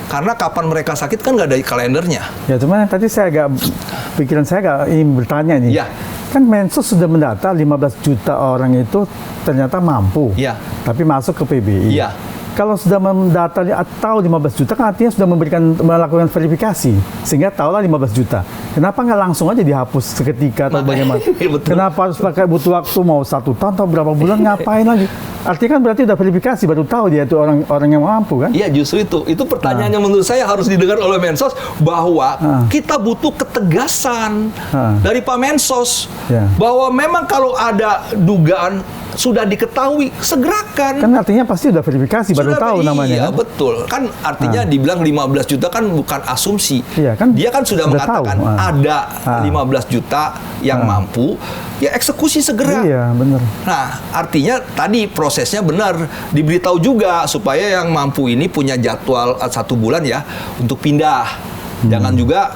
Karena kapan mereka sakit kan nggak ada kalendernya. Ya, cuma tadi pikiran saya ingin bertanya nih. Ya. Kan Mensos sudah mendata 15 juta orang itu ternyata mampu. Ya. Tapi masuk ke PBI. Ya. Kalau sudah mendata atau 15 juta kan artinya sudah melakukan verifikasi, sehingga tahulah 15 juta. Kenapa nggak langsung aja dihapus seketika atau bagaimana? Kenapa harus pakai butuh waktu mau 1 tahun atau berapa bulan, ngapain lagi? Artinya kan berarti udah verifikasi baru tahu dia itu orang yang mampu kan? Iya, justru itu. Itu pertanyaan yang menurut saya harus didengar oleh Mensos, bahwa kita butuh ketegasan dari Pak Mensos bahwa memang kalau ada dugaan sudah diketahui, segerakan. Kan artinya pasti udah verifikasi, baru tahu namanya. Iya, kan? Betul. Kan artinya dibilang 15 juta kan bukan asumsi. Iya, kan dia kan sudah mengatakan ada 15 juta yang mampu, ya eksekusi segera. Iya, benar. Nah, artinya tadi prosesnya benar, diberitahu juga supaya yang mampu ini punya jadwal 1 bulan ya untuk pindah. Jangan juga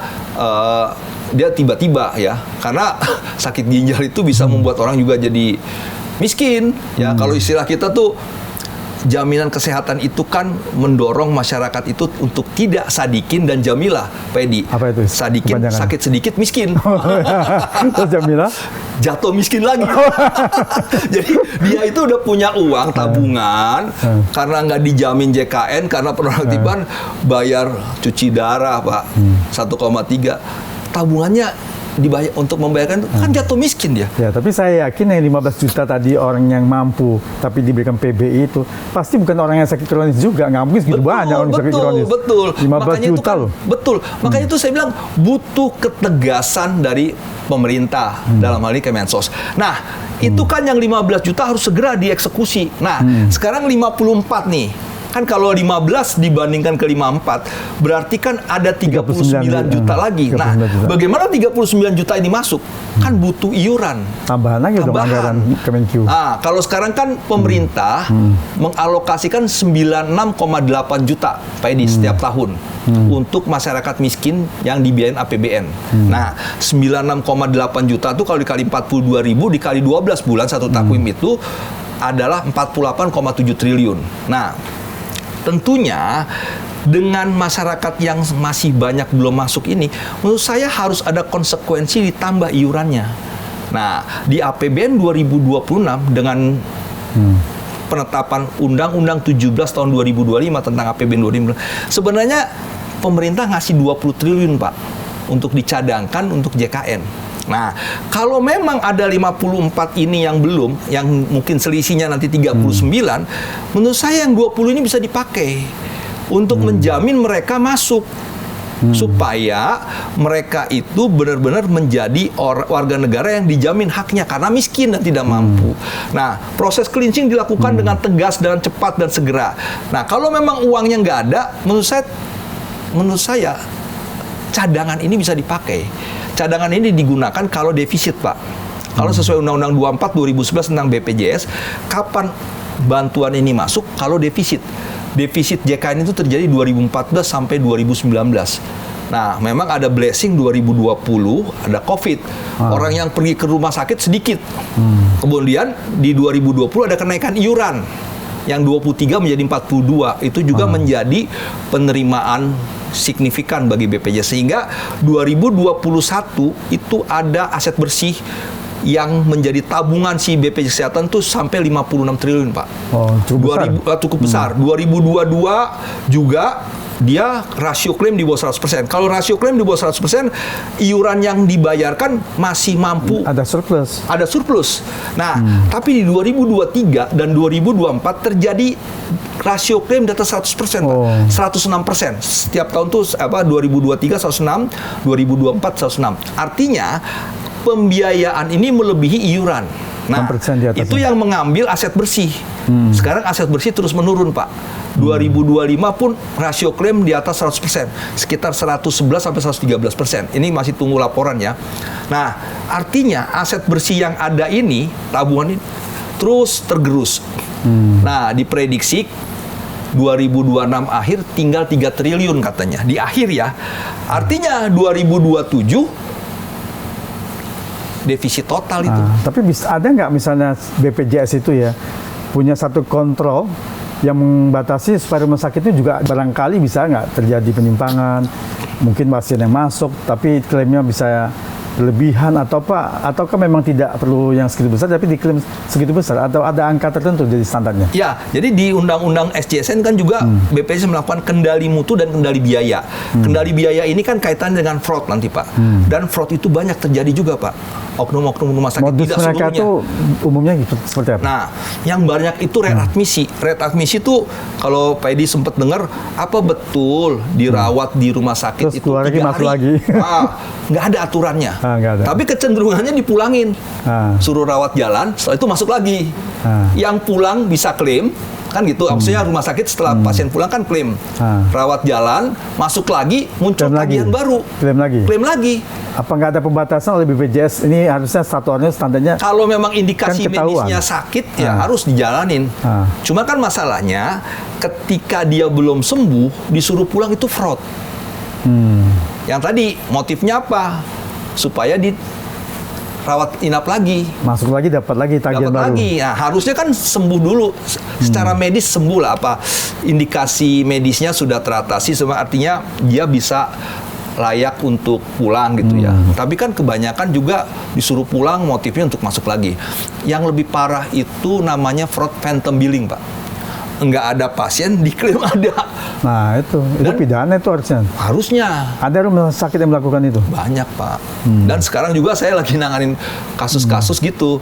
dia tiba-tiba ya, karena sakit ginjal itu bisa membuat orang juga jadi miskin ya. Kalau istilah kita tuh, jaminan kesehatan itu kan mendorong masyarakat itu untuk tidak sadikin dan jamilah, Pak Edi. Apa itu? Sadikin, sakit sedikit, miskin. Terus jamilah? Jatuh miskin lagi. Jadi dia itu udah punya uang tabungan, karena nggak dijamin JKN, karena penertiban bayar cuci darah, Pak, 1,3. Tabungannya dibayar untuk membayarkan itu kan jatuh miskin dia. Ya, tapi saya yakin yang 15 juta tadi orang yang mampu tapi diberikan PBI itu pasti bukan orang yang sakit kronis juga, nggak mungkin segitu banyak orang sakit kronis. Betul. 15 makanya juta itu kan, loh. Betul. Makanya itu saya bilang butuh ketegasan dari pemerintah dalam hal ini Kemensos. Nah, itu kan yang 15 juta harus segera dieksekusi. Nah, sekarang 54 nih. Kan kalau 15 dibandingkan ke 54, berarti kan ada 39 juta lagi. Nah, bagaimana 39 juta ini masuk? Kan butuh iuran. Tambahan lagi dong anggaran Kemenq. Nah, kalau sekarang kan pemerintah mengalokasikan 96,8 juta di setiap tahun untuk masyarakat miskin yang dibiayain APBN. Nah, 96,8 juta itu kalau dikali 42.000 dikali 12 bulan satu takvim itu adalah 48,7 triliun. Nah, tentunya dengan masyarakat yang masih banyak belum masuk ini, menurut saya harus ada konsekuensi ditambah iurannya. Nah, di APBN 2026 dengan penetapan Undang-Undang 17 tahun 2025 tentang APBN 2025, sebenarnya pemerintah ngasih 20 triliun, Pak, untuk dicadangkan untuk JKN. Nah, kalau memang ada 54 ini yang belum, yang mungkin selisihnya nanti 39, menurut saya yang 20 ini bisa dipakai untuk menjamin mereka masuk. Supaya mereka itu benar-benar menjadi warga negara yang dijamin haknya karena miskin dan tidak mampu. Nah, proses cleansing dilakukan dengan tegas, dengan cepat dan segera. Nah, kalau memang uangnya nggak ada, menurut saya cadangan ini bisa dipakai. Cadangan ini digunakan kalau defisit, Pak. Kalau sesuai Undang-Undang 24 2011 tentang BPJS, kapan bantuan ini masuk? Kalau defisit. Defisit JKN itu terjadi 2014 sampai 2019. Nah, memang ada blessing 2020, ada COVID. Orang yang pergi ke rumah sakit sedikit. Kemudian di 2020 ada kenaikan iuran. Yang 23 menjadi 42. Itu juga menjadi penerimaan signifikan bagi BPJS, sehingga 2021 itu ada aset bersih yang menjadi tabungan si BPJS Kesehatan tuh sampai 56 triliun, Pak. Oh, cukup besar. 2022 juga dia rasio klaim di bawah 100%. Kalau rasio klaim di bawah 100%, iuran yang dibayarkan masih mampu. Ada surplus. Ada surplus. Nah, tapi di 2023 dan 2024 terjadi rasio klaim di atas 100%, Pak. 106%. Setiap tahun tuh 2023 106, 2024 106. Artinya pembiayaan ini melebihi iuran. Nah, itu yang mengambil aset bersih. Sekarang aset bersih terus menurun, Pak. 2025 pun rasio klaim di atas 100%, sekitar 111 sampai 113%. Ini masih tunggu laporan ya. Nah, artinya aset bersih yang ada ini, tabungan ini terus tergerus. Nah, diprediksi 2026 akhir tinggal 3 triliun katanya. Di akhir ya. Artinya 2027 defisit total itu. Tapi ada nggak misalnya BPJS itu ya punya satu kontrol yang membatasi supaya rumah sakit itu juga barangkali bisa nggak terjadi penyimpangan, mungkin pasien yang masuk tapi klaimnya bisa berlebihan ataukah memang tidak perlu yang segitu besar tapi diklaim segitu besar, atau ada angka tertentu jadi standarnya? Ya, jadi di Undang-Undang SJSN kan juga BPJS melakukan kendali mutu dan kendali biaya. Kendali biaya ini kan kaitan dengan fraud nanti, Pak. Dan fraud itu banyak terjadi juga, Pak. Oknum-oknum rumah sakit modus tidak mereka seluruhnya. Itu umumnya seperti apa? Nah, yang banyak itu rate admisi. Rate admisi itu kalau Pak Edi sempat dengar, apa betul dirawat di rumah sakit terus itu 3 hari? Masuk lagi. Nggak ada aturannya. Nggak ada. Tapi kecenderungannya dipulangin. Suruh rawat jalan, setelah itu masuk lagi. Yang pulang bisa klaim, kan gitu. Maksudnya rumah sakit setelah pasien pulang kan klaim. Rawat jalan, masuk lagi, muncul tagihan baru. Klaim lagi. Apa nggak ada pembatasan oleh BPJS? Ini harusnya satuannya standarnya. Kalau memang indikasi kan medisnya sakit, ya harus dijalanin. Cuma kan masalahnya, ketika dia belum sembuh, disuruh pulang itu fraud. Yang tadi, motifnya apa? Supaya dirawat inap lagi. Masuk lagi, dapat lagi tagihan baru. Nah, harusnya kan sembuh dulu. Secara medis sembuh lah. Apa indikasi medisnya sudah teratasi, artinya dia bisa layak untuk pulang gitu ya. Tapi kan kebanyakan juga disuruh pulang motifnya untuk masuk lagi. Yang lebih parah itu namanya fraud phantom billing, Pak. nggak ada pasien diklaim ada. Nah itu pidana itu harusnya. Ada rumah sakit yang melakukan itu? Banyak Pak. Dan sekarang juga saya lagi nanganin kasus-kasus gitu.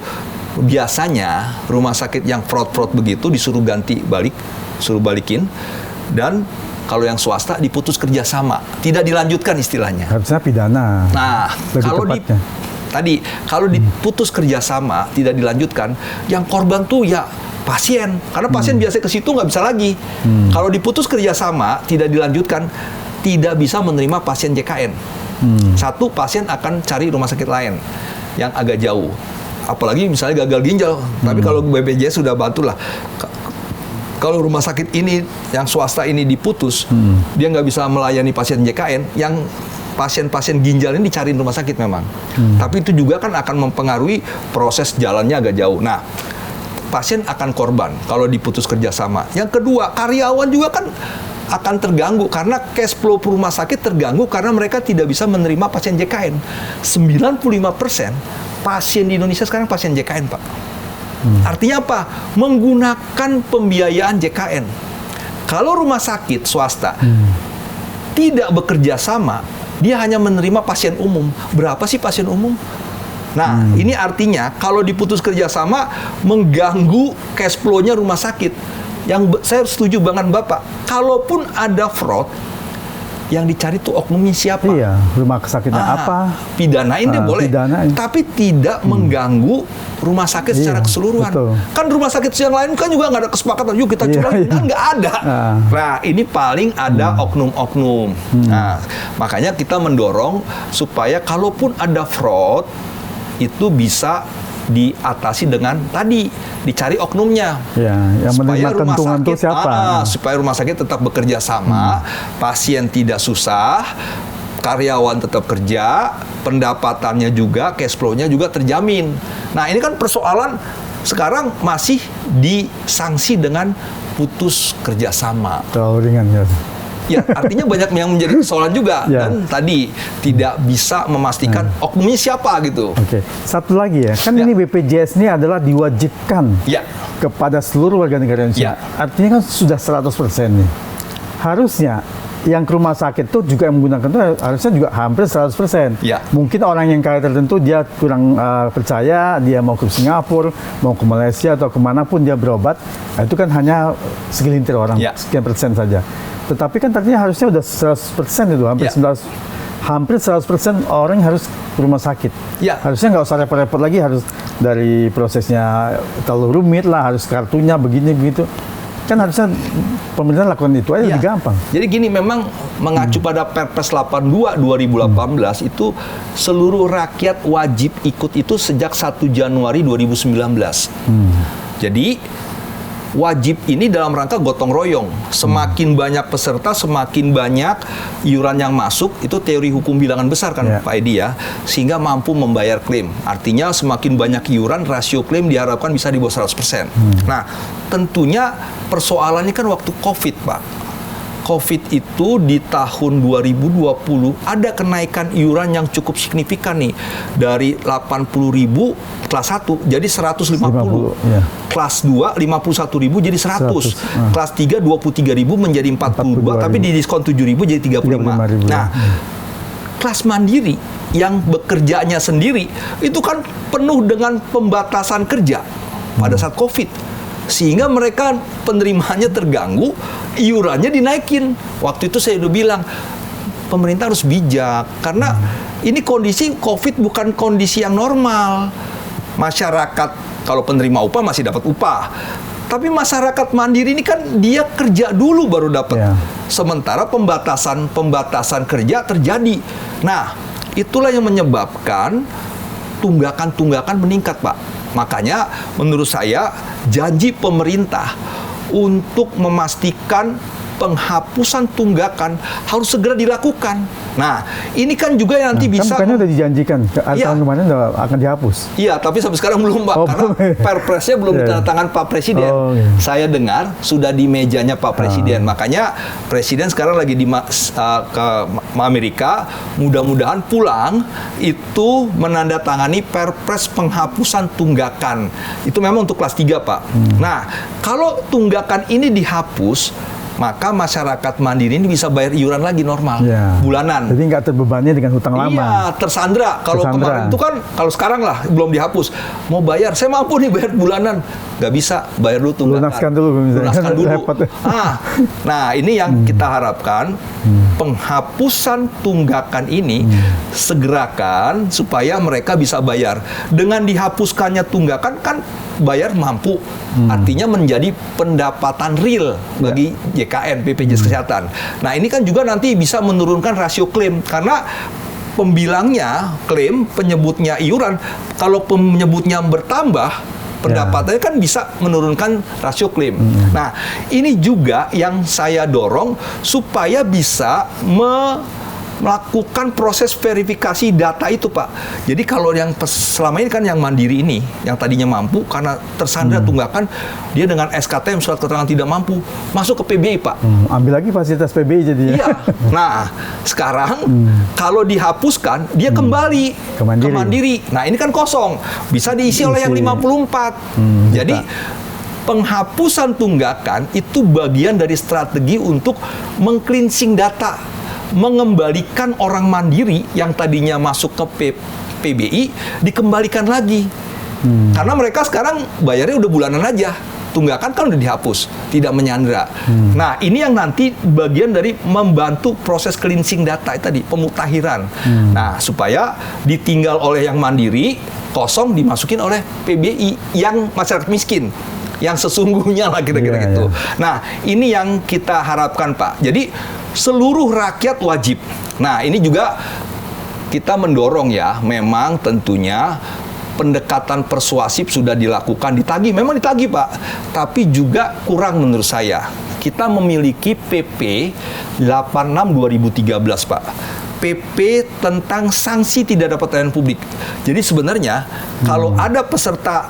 Biasanya rumah sakit yang fraud begitu disuruh suruh balikin, dan kalau yang swasta diputus kerjasama, tidak dilanjutkan istilahnya. Harusnya pidana. Nah, kalau diputus kerjasama tidak dilanjutkan, yang korban tuh ya pasien, karena pasien biasanya ke situ nggak bisa lagi. Kalau diputus kerjasama tidak dilanjutkan, tidak bisa menerima pasien JKN. Satu, pasien akan cari rumah sakit lain yang agak jauh. Apalagi misalnya gagal ginjal, tapi kalau BPJS sudah bantulah. Kalau rumah sakit ini, yang swasta ini diputus, dia nggak bisa melayani pasien JKN, yang pasien-pasien ginjal ini dicariin rumah sakit memang. Tapi itu juga kan akan mempengaruhi proses jalannya agak jauh. Nah, pasien akan korban kalau diputus kerjasama. Yang kedua, karyawan juga kan akan terganggu karena cash flow rumah sakit terganggu karena mereka tidak bisa menerima pasien JKN. 95% pasien di Indonesia sekarang pasien JKN, Pak. Artinya apa? Menggunakan pembiayaan JKN. Kalau rumah sakit swasta tidak bekerja sama, dia hanya menerima pasien umum. Berapa sih pasien umum? Nah, ini artinya kalau diputus kerjasama mengganggu cash flow-nya rumah sakit. Yang saya setuju banget Bapak, kalaupun ada fraud, yang dicari tuh oknumnya siapa? Iya, rumah sakitnya apa? Pidanain deh boleh, tapi tidak mengganggu rumah sakit secara keseluruhan. Betul. Kan rumah sakit yang lain kan juga nggak ada kesepakatan, yuk kita curang, kan nggak ada. Nah, ini paling ada oknum-oknum. Nah, makanya kita mendorong supaya kalaupun ada fraud, itu bisa diatasi dengan tadi dicari oknumnya, yang supaya rumah sakit itu siapa? Supaya rumah sakit tetap bekerja sama, pasien tidak susah, karyawan tetap kerja, pendapatannya juga, cash flow-nya juga terjamin. Nah, ini kan persoalan sekarang masih disanksi dengan putus kerjasama. Terlalu ringan ya. Ya, artinya banyak yang menjadi persoalan juga. Dan tadi tidak bisa memastikan oknumnya siapa gitu. Oke. Satu lagi ya, kan ini BPJS ini adalah diwajibkan kepada seluruh warga negara Indonesia. Artinya kan sudah 100% nih. Harusnya yang ke rumah sakit itu juga yang menggunakan itu harusnya juga hampir 100%. Mungkin orang yang kaya tertentu dia kurang percaya, dia mau ke Singapura, mau ke Malaysia atau kemanapun dia berobat, itu kan hanya segelintir orang, sekian persen saja. Tetapi kan artinya harusnya udah 100% itu, hampir 100% orang harus ke rumah sakit. Harusnya nggak usah repot-repot lagi, harus dari prosesnya terlalu rumit lah, harus kartunya begini begitu. Kan harusnya pemerintah lakukan itu aja lebih gampang. Jadi gini, memang mengacu pada Perpres 82 2018 itu seluruh rakyat wajib ikut itu sejak 1 Januari 2019. Jadi wajib ini dalam rangka gotong royong. Semakin banyak peserta, semakin banyak iuran yang masuk. Itu teori hukum bilangan besar kan Pak Edi ya. Sehingga mampu membayar klaim. Artinya semakin banyak iuran, rasio klaim diharapkan bisa di bawah 100%. Nah, tentunya persoalannya kan waktu COVID, Pak. COVID itu di tahun 2020 ada kenaikan iuran yang cukup signifikan nih. Dari 80.000 kelas 1 jadi 150. Kelas 2 51.000 jadi 100. Kelas 3 23.000 menjadi 42, tapi di diskon 7.000 jadi 35. Nah, kelas mandiri yang bekerjanya sendiri itu kan penuh dengan pembatasan kerja pada saat COVID. Sehingga mereka penerimaannya terganggu, iurannya dinaikin. Waktu itu saya udah bilang, pemerintah harus bijak. Karena ini kondisi COVID bukan kondisi yang normal. Masyarakat kalau penerima upah masih dapat upah. Tapi masyarakat mandiri ini kan dia kerja dulu baru dapat. Sementara pembatasan kerja terjadi. Nah, itulah yang menyebabkan tunggakan-tunggakan meningkat, Pak. Makanya menurut saya janji pemerintah untuk memastikan penghapusan tunggakan harus segera dilakukan. Nah, ini kan juga yang nanti bisa... Kan bukannya udah dijanjikan, tahun kemarin akan dihapus. Iya, tapi sampai sekarang belum, Pak. Karena Perpresnya belum ditandatangan Pak Presiden. Saya dengar sudah di mejanya Pak Presiden. Makanya Presiden sekarang lagi ke Amerika. Mudah-mudahan pulang itu menandatangani Perpres penghapusan tunggakan. Itu memang untuk kelas 3, Pak. Nah, kalau tunggakan ini dihapus, maka masyarakat mandiri ini bisa bayar iuran lagi normal bulanan. Jadi nggak terbebani dengan hutang lama. Iya, tersandra. Kalau kemarin itu kan, kalau sekarang lah belum dihapus, mau bayar, saya mampu nih bayar bulanan, nggak bisa, bayar dulu tunggakan. Lunaskan dulu. Nah, ini yang kita harapkan, penghapusan tunggakan ini segerakan supaya mereka bisa bayar. Dengan dihapuskannya tunggakan kan bayar mampu, artinya menjadi pendapatan real bagi JKN, BPJS Kesehatan. Nah, ini kan juga nanti bisa menurunkan rasio klaim, karena pembilangnya klaim, penyebutnya iuran, kalau penyebutnya bertambah, pendapatannya kan bisa menurunkan rasio klaim. Nah, ini juga yang saya dorong supaya bisa melakukan proses verifikasi data itu, Pak. Jadi kalau yang selama ini kan yang mandiri ini, yang tadinya mampu karena tersandra tunggakan, dia dengan SKTM, surat keterangan tidak mampu, masuk ke PBI, Pak. Ambil lagi fasilitas PBI jadinya. Iya. Nah, sekarang kalau dihapuskan, dia kembali ke mandiri. Nah, ini kan kosong. Bisa diisi oleh yang 54. Jadi penghapusan tunggakan itu bagian dari strategi untuk meng-cleansing data, mengembalikan orang mandiri yang tadinya masuk ke PBI, dikembalikan lagi. Karena mereka sekarang bayarnya udah bulanan aja. Tunggakan kan udah dihapus, tidak menyandra. Nah, ini yang nanti bagian dari membantu proses cleansing data tadi, pemutahiran. Nah, supaya ditinggal oleh yang mandiri, kosong dimasukin oleh PBI yang masyarakat miskin, yang sesungguhnya lah kira-kira gitu. Nah, ini yang kita harapkan, Pak. Jadi seluruh rakyat wajib. Nah, ini juga kita mendorong ya, memang tentunya pendekatan persuasif sudah dilakukan, ditagih, memang ditagih, Pak. Tapi juga kurang menurut saya. Kita memiliki PP 86 2013, Pak. PP tentang sanksi tidak dapat layanan publik. Jadi sebenarnya kalau ada peserta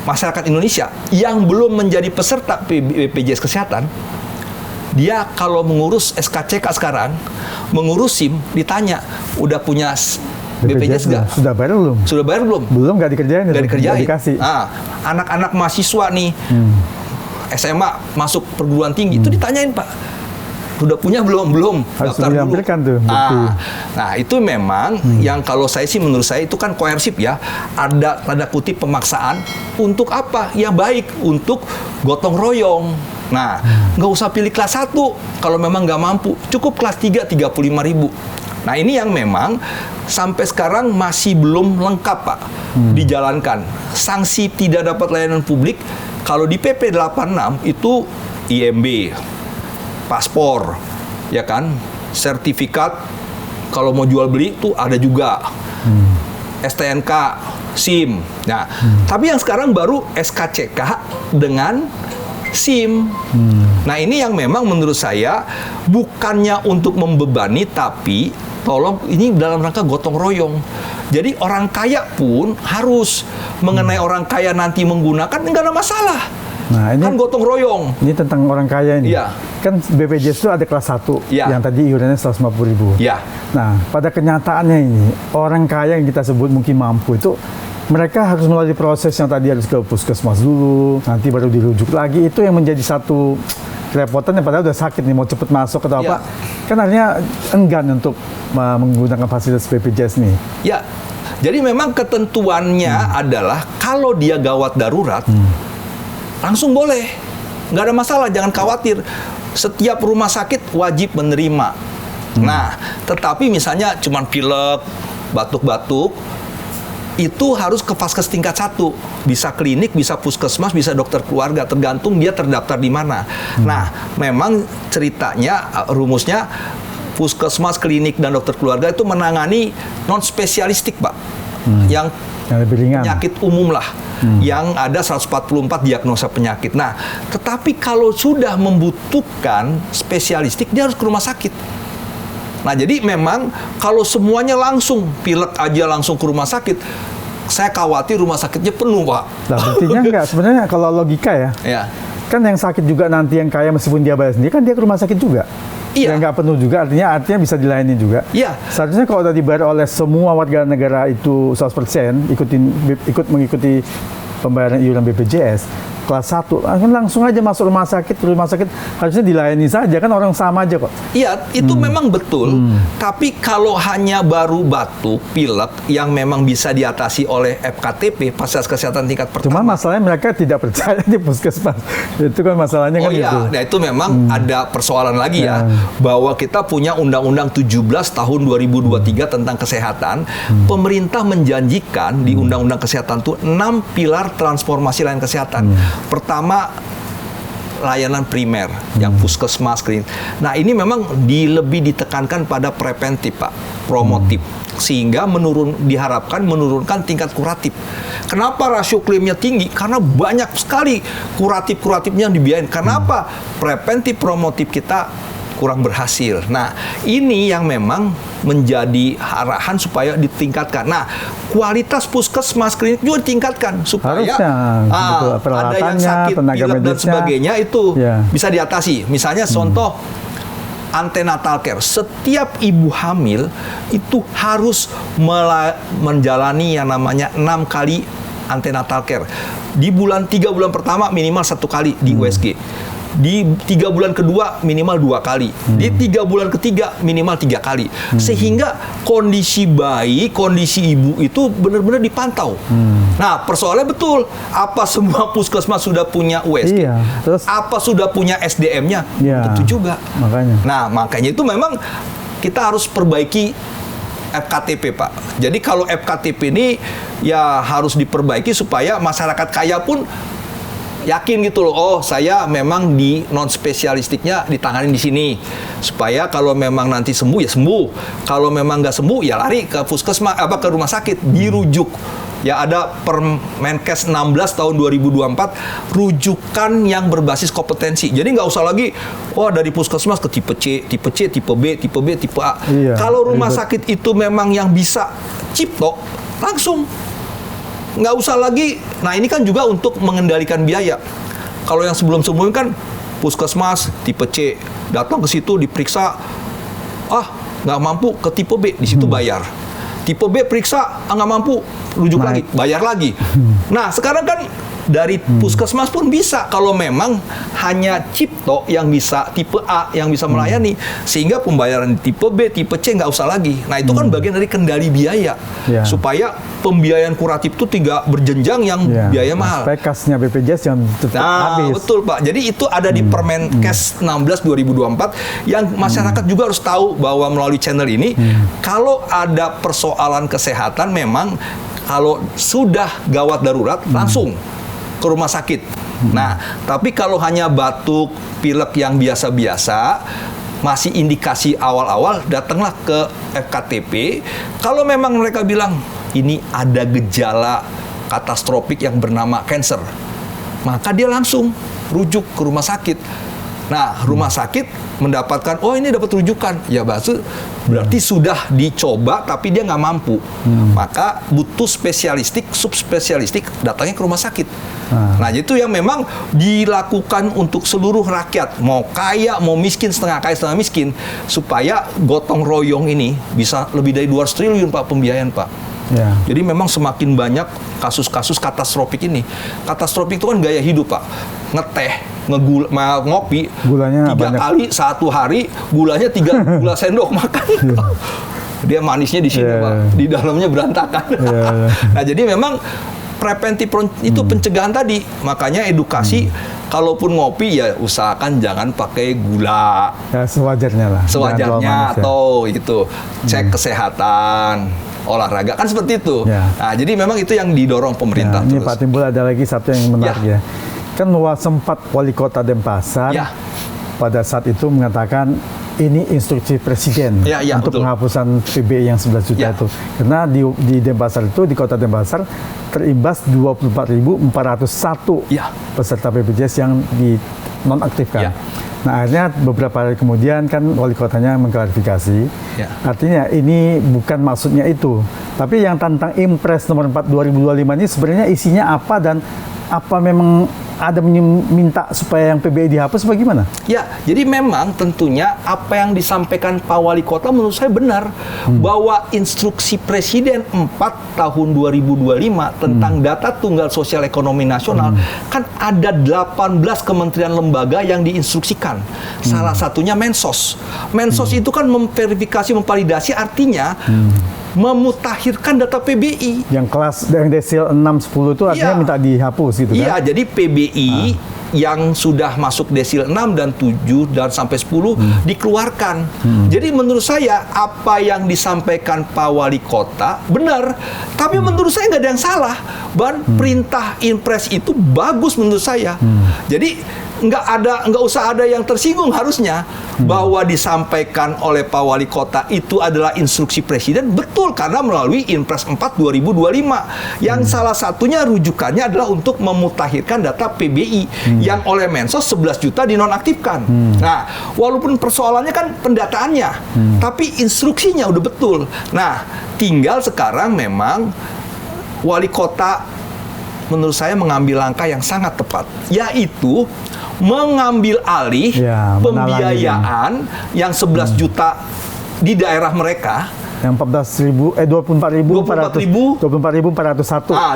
masyarakat Indonesia yang belum menjadi peserta BPJS Kesehatan, dia kalau mengurus SKCK sekarang, mengurus SIM, ditanya, udah punya BPJS nggak? Sudah bayar belum? Sudah bayar belum? Belum, nggak dikerjain. Nggak dikerjain. Nggak dikasih. Nah, anak-anak mahasiswa nih, SMA masuk perguruan tinggi, itu ditanyain, Pak, udah punya belum? Belum. Harus daftar dulu. tuh. Nah, itu memang yang kalau saya sih, menurut saya itu kan koersif ya. Ada tanda kutip pemaksaan untuk apa? Ya baik, untuk gotong royong. Nah, nggak usah pilih kelas 1 kalau memang nggak mampu. Cukup kelas 3, 35.000. Nah, ini yang memang sampai sekarang masih belum lengkap, Pak, dijalankan. Sanksi tidak dapat layanan publik, kalau di PP 86 itu IMB, paspor, ya kan, sertifikat, kalau mau jual beli itu ada juga, STNK, SIM. Nah, tapi yang sekarang baru SKCK dengan SIM. Nah, ini yang memang menurut saya bukannya untuk membebani, tapi tolong ini dalam rangka gotong royong. Jadi orang kaya pun harus mengenai orang kaya nanti menggunakan, nggak ada masalah. Nah, ini kan gotong royong. Ini tentang orang kaya ini. Iya. Kan BPJS itu ada kelas 1 yang tadi iurannya 150.000. Iya. Nah, pada kenyataannya ini orang kaya yang kita sebut mungkin mampu itu, mereka harus melalui proses yang tadi harus ke puskesmas dulu, nanti baru dirujuk lagi. Itu yang menjadi satu kerepotan, yang padahal udah sakit nih, mau cepet masuk atau apa. Kan akhirnya enggan untuk menggunakan fasilitas BPJS nih. Ya, jadi memang ketentuannya adalah kalau dia gawat darurat, langsung boleh. Nggak ada masalah, jangan khawatir. Setiap rumah sakit wajib menerima. Nah, tetapi misalnya cuma pilek, batuk-batuk, itu harus ke vaskes tingkat 1. Bisa klinik, bisa puskesmas, bisa dokter keluarga, tergantung dia terdaftar di mana. Nah, memang ceritanya, rumusnya, puskesmas, klinik, dan dokter keluarga itu menangani non-spesialistik, Pak. Yang lebih ringan, penyakit umum lah. Yang ada 144 diagnosa penyakit. Nah, tetapi kalau sudah membutuhkan spesialistik, dia harus ke rumah sakit. Nah, jadi memang kalau semuanya langsung pilek aja langsung ke rumah sakit, saya khawatir rumah sakitnya penuh, Pak. Nah, buktinya enggak. Sebenarnya kalau logika Ya. kan yang sakit juga nanti yang kaya meskipun dia bayar sendiri kan dia ke rumah sakit juga. Iya. Yang nggak penuh juga artinya bisa dilayani juga. Iya. Seharusnya kalau udah dibayar oleh semua warga negara itu 100% ikut mengikuti pembayaran iuran BPJS kelas 1 langsung aja masuk rumah sakit harusnya dilayani saja kan orang sama aja kok. Iya, itu memang betul. Tapi kalau hanya baru batuk, pilek yang memang bisa diatasi oleh FKTP, fasilitas kesehatan tingkat pertama. Cuma masalahnya mereka tidak percaya di puskesmas. Itu kan masalahnya kan iya. itu. Nah, itu memang ada persoalan lagi ya, bahwa kita punya Undang-Undang 17 tahun 2023 tentang kesehatan. Pemerintah menjanjikan di Undang-Undang Kesehatan itu 6 pilar transformasi layanan kesehatan. Pertama, layanan primer yang puskesmas, klinik. Nah, ini memang lebih ditekankan pada preventif, Pak, promotif, sehingga diharapkan menurunkan tingkat kuratif. Kenapa rasio klaimnya tinggi? Karena banyak sekali kuratif-kuratifnya yang dibiayain. Kenapa? Preventif promotif kita kurang berhasil. Nah, ini yang memang menjadi arahan supaya ditingkatkan. Nah, kualitas puskesmas klinik juga ditingkatkan supaya ada yang sakit, pilek dan sebagainya itu bisa diatasi. Misalnya contoh antenatal care. Setiap ibu hamil itu harus menjalani yang namanya 6 kali antenatal care. Di 3 bulan pertama minimal 1 kali di USG. Di 3 bulan kedua minimal 2 kali. Di 3 bulan ketiga minimal 3 kali. Sehingga kondisi bayi, kondisi ibu itu benar-benar dipantau. Nah, persoalannya betul. Apa semua puskesmas sudah punya USG? Iya. Terus, apa sudah punya SDM-nya? Iya. Tentu juga. Makanya. Nah, makanya itu memang kita harus perbaiki FKTP, Pak. Jadi kalau FKTP ini ya harus diperbaiki supaya masyarakat kaya pun yakin gitu loh, oh saya memang di non spesialistiknya ditangani di sini, supaya kalau memang nanti sembuh ya sembuh, kalau memang nggak sembuh ya lari ke puskesmas ke rumah sakit dirujuk. Ya ada Permenkes 16 tahun 2024 rujukan yang berbasis kompetensi. Jadi nggak usah lagi dari puskesmas ke tipe C, tipe C, tipe B, tipe B, tipe A. Iya, kalau rumah sakit itu memang yang bisa cipto langsung. Nggak usah lagi. Nah, ini kan juga untuk mengendalikan biaya. Kalau yang sebelum-sebelumnya kan puskesmas tipe C, datang ke situ diperiksa, nggak mampu, ke tipe B, di situ bayar. Tipe B periksa, nggak mampu, rujuk lagi, bayar lagi. Nah, sekarang kan dari puskesmas pun bisa kalau memang hanya cipto yang bisa, tipe A yang bisa melayani, sehingga pembayaran tipe B, tipe C nggak usah lagi. Nah, itu kan bagian dari kendali biaya, supaya pembiayaan kuratif itu tidak berjenjang yang biaya mahal. Supaya kasnya BPJS yang tetap habis. Betul, Pak. Jadi itu ada di Permenkes 16 2024 yang masyarakat juga harus tahu bahwa melalui channel ini kalau ada persoalan kesehatan memang kalau sudah gawat darurat langsung ke rumah sakit. Nah, tapi kalau hanya batuk, pilek yang biasa-biasa, masih indikasi awal-awal, datanglah ke FKTP. Kalau memang mereka bilang, ini ada gejala katastrofik yang bernama cancer, maka dia langsung rujuk ke rumah sakit. Nah, rumah sakit mendapatkan, ini dapat rujukan. Ya, berarti sudah dicoba, tapi dia nggak mampu. Maka butuh spesialistik, subspesialistik, datangnya ke rumah sakit. Nah, itu yang memang dilakukan untuk seluruh rakyat. Mau kaya, mau miskin, setengah kaya, setengah miskin. Supaya gotong royong ini bisa lebih dari 200 triliun, Pak, pembiayaan, Pak. Ya. Jadi memang semakin banyak kasus-kasus katastrofik ini. Katastrofik itu kan gaya hidup, Pak. Ngeteh, ngopi, gulanya 3 kali 1 hari, gulanya 3 gula sendok makan. Dia manisnya di sini, Pak. Di dalamnya berantakan. Nah, jadi memang preventif itu pencegahan tadi. Makanya edukasi, kalaupun ngopi ya usahakan jangan pakai gula. Ya, sewajarnya lah. Sewajarnya atau itu cek kesehatan, olahraga kan seperti itu. Nah, jadi memang itu yang didorong pemerintah terus. Ini Pak Timbul ada lagi satu yang menarik ya. Kan sempat wali kota Denpasar pada saat itu mengatakan ini instruksi presiden untuk penghapusan PBI yang 11 juta itu. Karena di Denpasar itu, di kota Denpasar terimbas 24.401 peserta BPJS yang dinonaktifkan. Nah, akhirnya beberapa hari kemudian kan wali kotanya mengklarifikasi. Ya. Artinya ini bukan maksudnya itu. Tapi yang tentang Impres nomor 4 2025 ini sebenarnya isinya apa dan apa memang ada minta supaya yang PBI dihapus bagaimana? Ya, jadi memang tentunya apa yang disampaikan Pak Wali Kota menurut saya benar bahwa instruksi Presiden 4 tahun 2025 tentang data tunggal sosial ekonomi nasional kan ada 18 kementerian lembaga yang diinstruksikan. Salah satunya Mensos. Mensos itu kan memverifikasi, memvalidasi artinya memutakhirkan data PBI. Yang kelas yang desil 6 10 itu artinya minta dihapus gitu kan? Iya, jadi PBI yang sudah masuk desil 6 dan 7 dan sampai 10 dikeluarkan. Jadi menurut saya apa yang disampaikan Pak Wali Kota benar, tapi menurut saya nggak ada yang salah. Perintah Impres itu bagus menurut saya. Jadi nggak usah ada yang tersinggung harusnya bahwa disampaikan oleh Pak Wali Kota itu adalah instruksi Presiden, betul, karena melalui Impres 4 2025 yang salah satunya rujukannya adalah untuk memutakhirkan data PBI yang oleh Mensos 11 juta dinonaktifkan. Nah, walaupun persoalannya kan pendataannya, tapi instruksinya udah betul. Nah, tinggal sekarang memang Wali Kota menurut saya mengambil langkah yang sangat tepat, yaitu mengambil alih pembiayaan yang 11 juta di daerah mereka. Yang 24.401.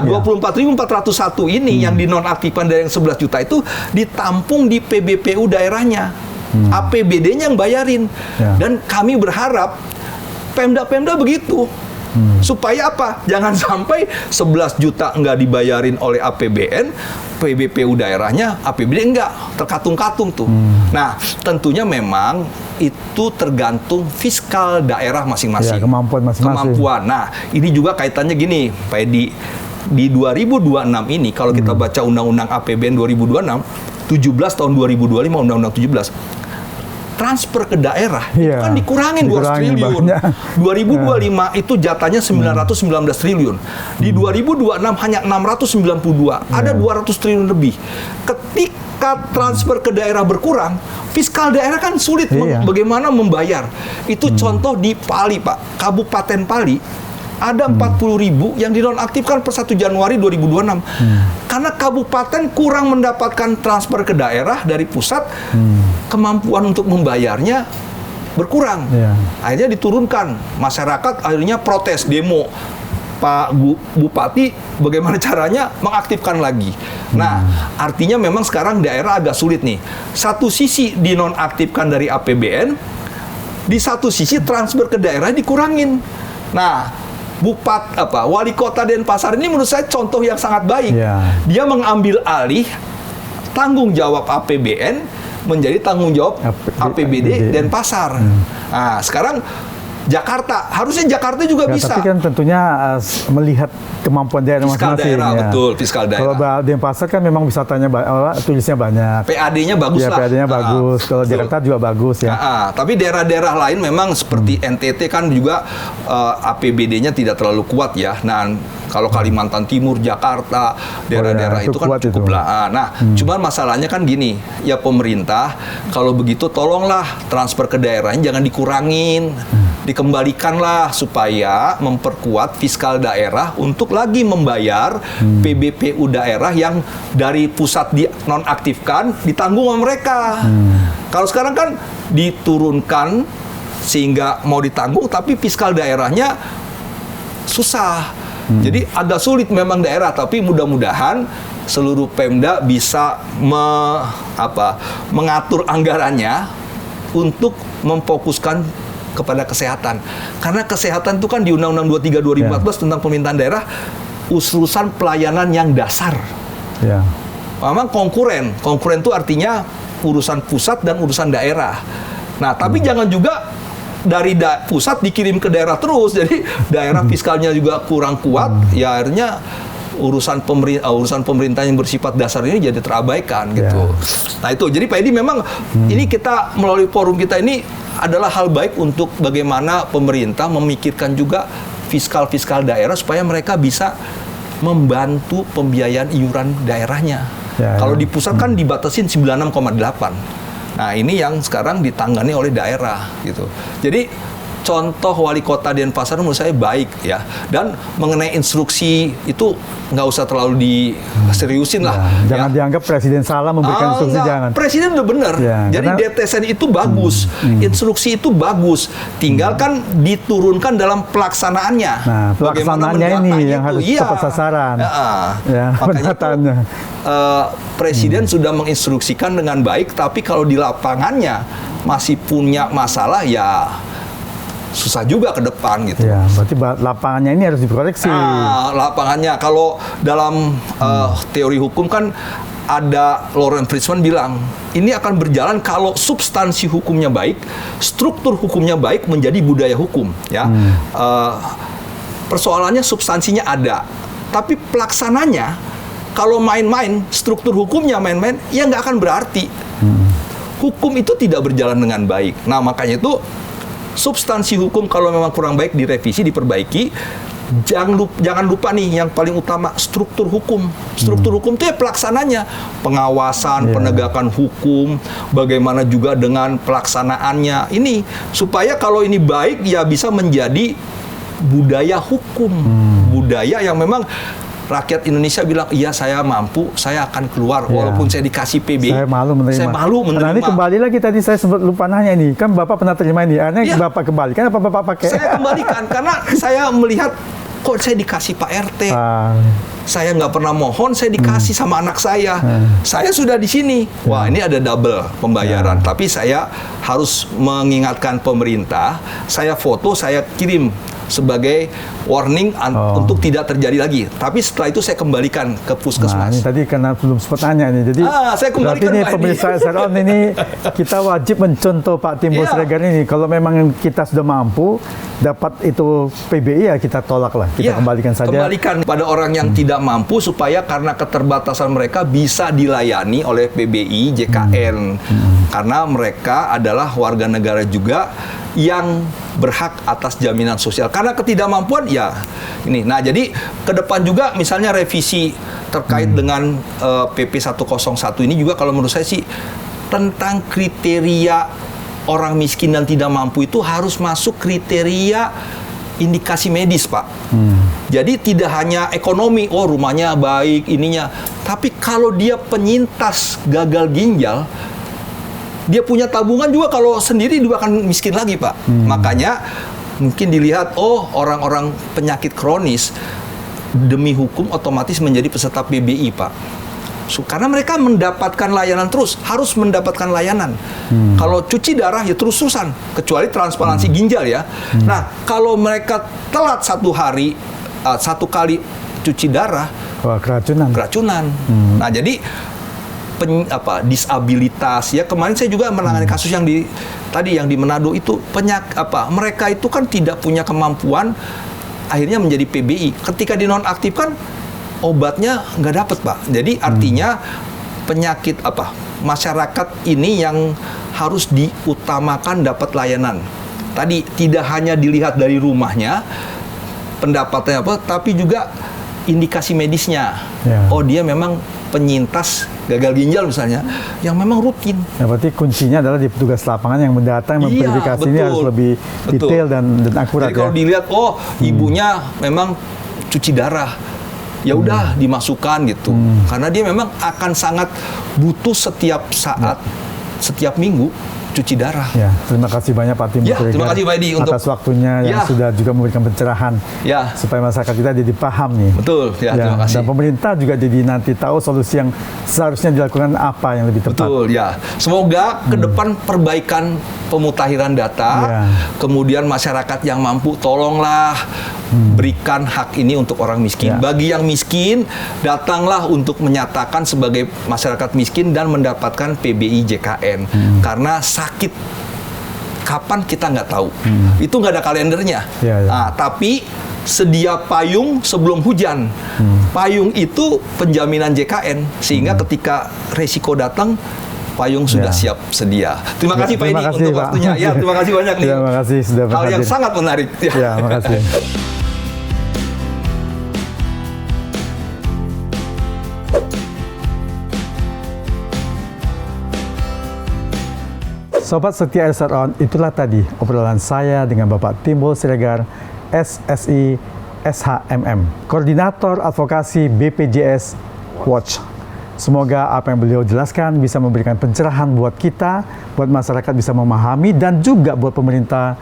24.401 ini yang dinonaktifkan dari yang 11 juta itu ditampung di PBPU daerahnya. APBD-nya yang bayarin. Dan kami berharap Pemda-Pemda begitu. Supaya apa? Jangan sampai 11 juta nggak dibayarin oleh APBN, PBPU daerahnya, APBD nggak, terkatung-katung tuh. Nah, tentunya memang itu tergantung fiskal daerah masing-masing. Ya, kemampuan masing-masing. Nah, ini juga kaitannya gini, Pak Edi. Di 2026 ini, kalau kita baca Undang-Undang APBN 2026, 17 tahun 2025, Undang-Undang 17, transfer ke daerah itu kan dikurangin 2 triliun. 2025 itu jatahnya 919 triliun. Di 2026 hanya 692. Ada 200 triliun lebih. Ketika transfer ke daerah berkurang, fiskal daerah kan sulit bagaimana membayar. Itu contoh di Pali, Pak. Kabupaten Pali ada 40.000 yang dinonaktifkan per 1 Januari 2026. Karena kabupaten kurang mendapatkan transfer ke daerah dari pusat, kemampuan untuk membayarnya berkurang. Akhirnya diturunkan. Masyarakat akhirnya protes, demo. Pak Bupati bagaimana caranya mengaktifkan lagi. Nah, artinya memang sekarang daerah agak sulit nih. Satu sisi dinonaktifkan dari APBN, di satu sisi transfer ke daerah dikurangin. Nah, Wali Kota Denpasar ini menurut saya contoh yang sangat baik. Dia mengambil alih tanggung jawab APBN menjadi tanggung jawab APBD Denpasar. Nah, sekarang Jakarta, harusnya Jakarta juga bisa. Tapi kan tentunya melihat kemampuan daerah masing-masing. Fiskal daerah, betul, fiskal daerah. Kalau Denpasar kan memang wisatanya turisnya banyak. PAD-nya bagus lah. PAD-nya bagus. Kalau Jakarta juga bagus ya. Tapi daerah-daerah lain memang seperti NTT kan juga APBD-nya tidak terlalu kuat ya. Nah, kalau Kalimantan Timur, Jakarta, daerah-daerah itu kan cukup lah. Nah, cuman masalahnya kan gini, ya pemerintah kalau begitu tolonglah transfer ke daerahnya jangan dikurangin. Dikembalikanlah supaya memperkuat fiskal daerah untuk lagi membayar PBPU daerah yang dari pusat dinonaktifkan ditanggung sama mereka. Kalau sekarang kan diturunkan sehingga mau ditanggung tapi fiskal daerahnya susah. Jadi agak sulit memang daerah, tapi mudah-mudahan seluruh Pemda bisa mengatur anggarannya untuk memfokuskan kepada kesehatan. Karena kesehatan itu kan di Undang-Undang 23 2014 tentang pemerintahan daerah urusan pelayanan yang dasar. Memang konkuren itu artinya urusan pusat dan urusan daerah. Nah, tapi jangan juga dari pusat dikirim ke daerah terus, jadi daerah fiskalnya juga kurang kuat, ya akhirnya urusan pemerintah yang bersifat dasar ini jadi terabaikan gitu. Nah itu, jadi Pak Edi memang ini kita melalui forum kita ini adalah hal baik untuk bagaimana pemerintah memikirkan juga fiskal daerah supaya mereka bisa membantu pembiayaan iuran daerahnya. Kalau di pusat kan dibatasin 96,8. Nah, ini yang sekarang ditangani oleh daerah gitu. Jadi contoh wali kota Denpasar menurut saya baik ya. Dan mengenai instruksi itu nggak usah terlalu diseriusin lah. Jangan dianggap presiden salah memberikan instruksi, enggak. jangan. Presiden udah benar. Jadi karena DTSN itu bagus, instruksi itu bagus. Tinggal kan diturunkan dalam pelaksanaannya. Nah, pelaksanaannya ini yang harus tepat sasaran. Makanya itu, presiden sudah menginstruksikan dengan baik, tapi kalau di lapangannya masih punya masalah ya susah juga ke depan gitu. Ya, berarti lapangannya ini harus dikoreksi. Lapangannya kalau dalam teori hukum kan ada Lawrence Fishman bilang ini akan berjalan kalau substansi hukumnya baik, struktur hukumnya baik menjadi budaya hukum. Ya, persoalannya substansinya ada, tapi pelaksananya kalau main-main, struktur hukumnya main-main, ya nggak akan berarti. Hukum itu tidak berjalan dengan baik. Nah, makanya itu substansi hukum kalau memang kurang baik direvisi, diperbaiki. Jangan lupa nih yang paling utama, struktur hukum. Struktur hukum itu ya pelaksananya, pengawasan, penegakan hukum, bagaimana juga dengan pelaksanaannya. Ini supaya kalau ini baik ya bisa menjadi budaya hukum. Budaya yang memang rakyat Indonesia bilang, iya saya mampu, saya akan keluar walaupun saya dikasih PBI. Saya malu menerima. Nah, ini kembali lagi tadi saya sempat lupa nanya ini. Kan Bapak pernah terima ini. Akhirnya Bapak kembalikan apa Bapak pakai? Saya kembalikan karena saya melihat kok saya dikasih Pak RT. Saya nggak pernah mohon, saya dikasih sama anak saya. Saya sudah di sini. Wah, ini ada double pembayaran. Tapi saya harus mengingatkan pemerintah. Saya foto, saya kirim sebagai warning untuk tidak terjadi lagi. Tapi setelah itu saya kembalikan ke puskesmas. Nah, ini tadi karena belum sempat tanya nih. Jadi saya kembalikan berarti ini pemirsa SRON ini kita wajib mencontoh Pak Timbul Siregar ini. Kalau memang kita sudah mampu dapat itu PBI ya kita tolak lah. Kita kembalikan saja. Kembalikan pada orang yang tidak mampu supaya karena keterbatasan mereka bisa dilayani oleh PBI, JKN. Karena mereka adalah warga negara juga yang berhak atas jaminan sosial. Karena ketidakmampuan ya ini. Nah, jadi ke depan juga misalnya revisi terkait dengan PP 101 ini juga kalau menurut saya sih tentang kriteria orang miskin dan tidak mampu itu harus masuk kriteria indikasi medis, Pak. Jadi tidak hanya ekonomi, oh rumahnya baik, ininya. Tapi kalau dia penyintas gagal ginjal, dia punya tabungan juga kalau sendiri dia akan miskin lagi, Pak. Makanya mungkin dilihat, oh orang-orang penyakit kronis demi hukum otomatis menjadi peserta PBI, Pak. Karena mereka mendapatkan layanan terus, harus mendapatkan layanan. Kalau cuci darah ya terus-terusan, kecuali transplantasi ginjal ya. Nah, kalau mereka telat satu kali cuci darah, wah, keracunan. Nah, jadi disabilitas ya, kemarin saya juga menangani kasus yang di Manado itu mereka itu kan tidak punya kemampuan, akhirnya menjadi PBI. Ketika dinonaktifkan obatnya nggak dapat, Pak. Jadi artinya penyakit masyarakat ini yang harus diutamakan dapat layanan. Tadi tidak hanya dilihat dari rumahnya pendapatannya tapi juga indikasi medisnya. Oh, dia memang penyintas gagal ginjal misalnya, yang memang rutin. Ya, berarti kuncinya adalah di petugas lapangan yang mendatang memverifikasi ini harus lebih detail dan akurat. Jadi kalau dilihat, oh ibunya memang cuci darah, ya udah dimasukkan gitu, karena dia memang akan sangat butuh setiap saat, setiap minggu cuci darah. Ya, terima kasih banyak Pak Timbul Siregar. Terima kasih Pak Edi untuk atas waktunya yang sudah juga memberikan pencerahan supaya masyarakat kita jadi paham nih. Betul, terima kasih. Dan pemerintah juga jadi nanti tahu solusi yang seharusnya dilakukan apa yang lebih tepat. Betul, ya. Semoga ke depan perbaikan pemutakhiran data, kemudian masyarakat yang mampu tolonglah berikan hak ini untuk orang miskin. Bagi yang miskin, datanglah untuk menyatakan sebagai masyarakat miskin dan mendapatkan PBI JKN. Karena sakit kapan kita nggak tahu. Itu nggak ada kalendernya. Nah, tapi sedia payung sebelum hujan. Payung itu penjaminan JKN, sehingga ketika resiko datang, payung sudah siap sedia. Terima kasih Pak Edi untuk waktunya. Ya, terima kasih banyak nih. Terima kasih sudah berhadir. Hal yang sangat menarik. Ya, terima kasih. Sobat setia SRON, itulah tadi obrolan saya dengan Bapak Timbul Siregar, SSI SHMM, Koordinator Advokasi BPJS Watch. Semoga apa yang beliau jelaskan bisa memberikan pencerahan buat kita, buat masyarakat bisa memahami, dan juga buat pemerintah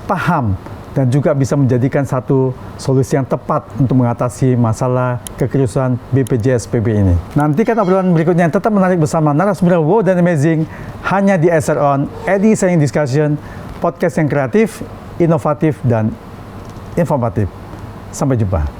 paham, dan juga bisa menjadikan satu solusi yang tepat untuk mengatasi masalah kekeriusan BPJS PB ini. Nantikan obrolan berikutnya yang tetap menarik bersama narasumber wow dan amazing, hanya di SRON, Edi Sharing Discussion, podcast yang kreatif, inovatif, dan informatif. Sampai jumpa.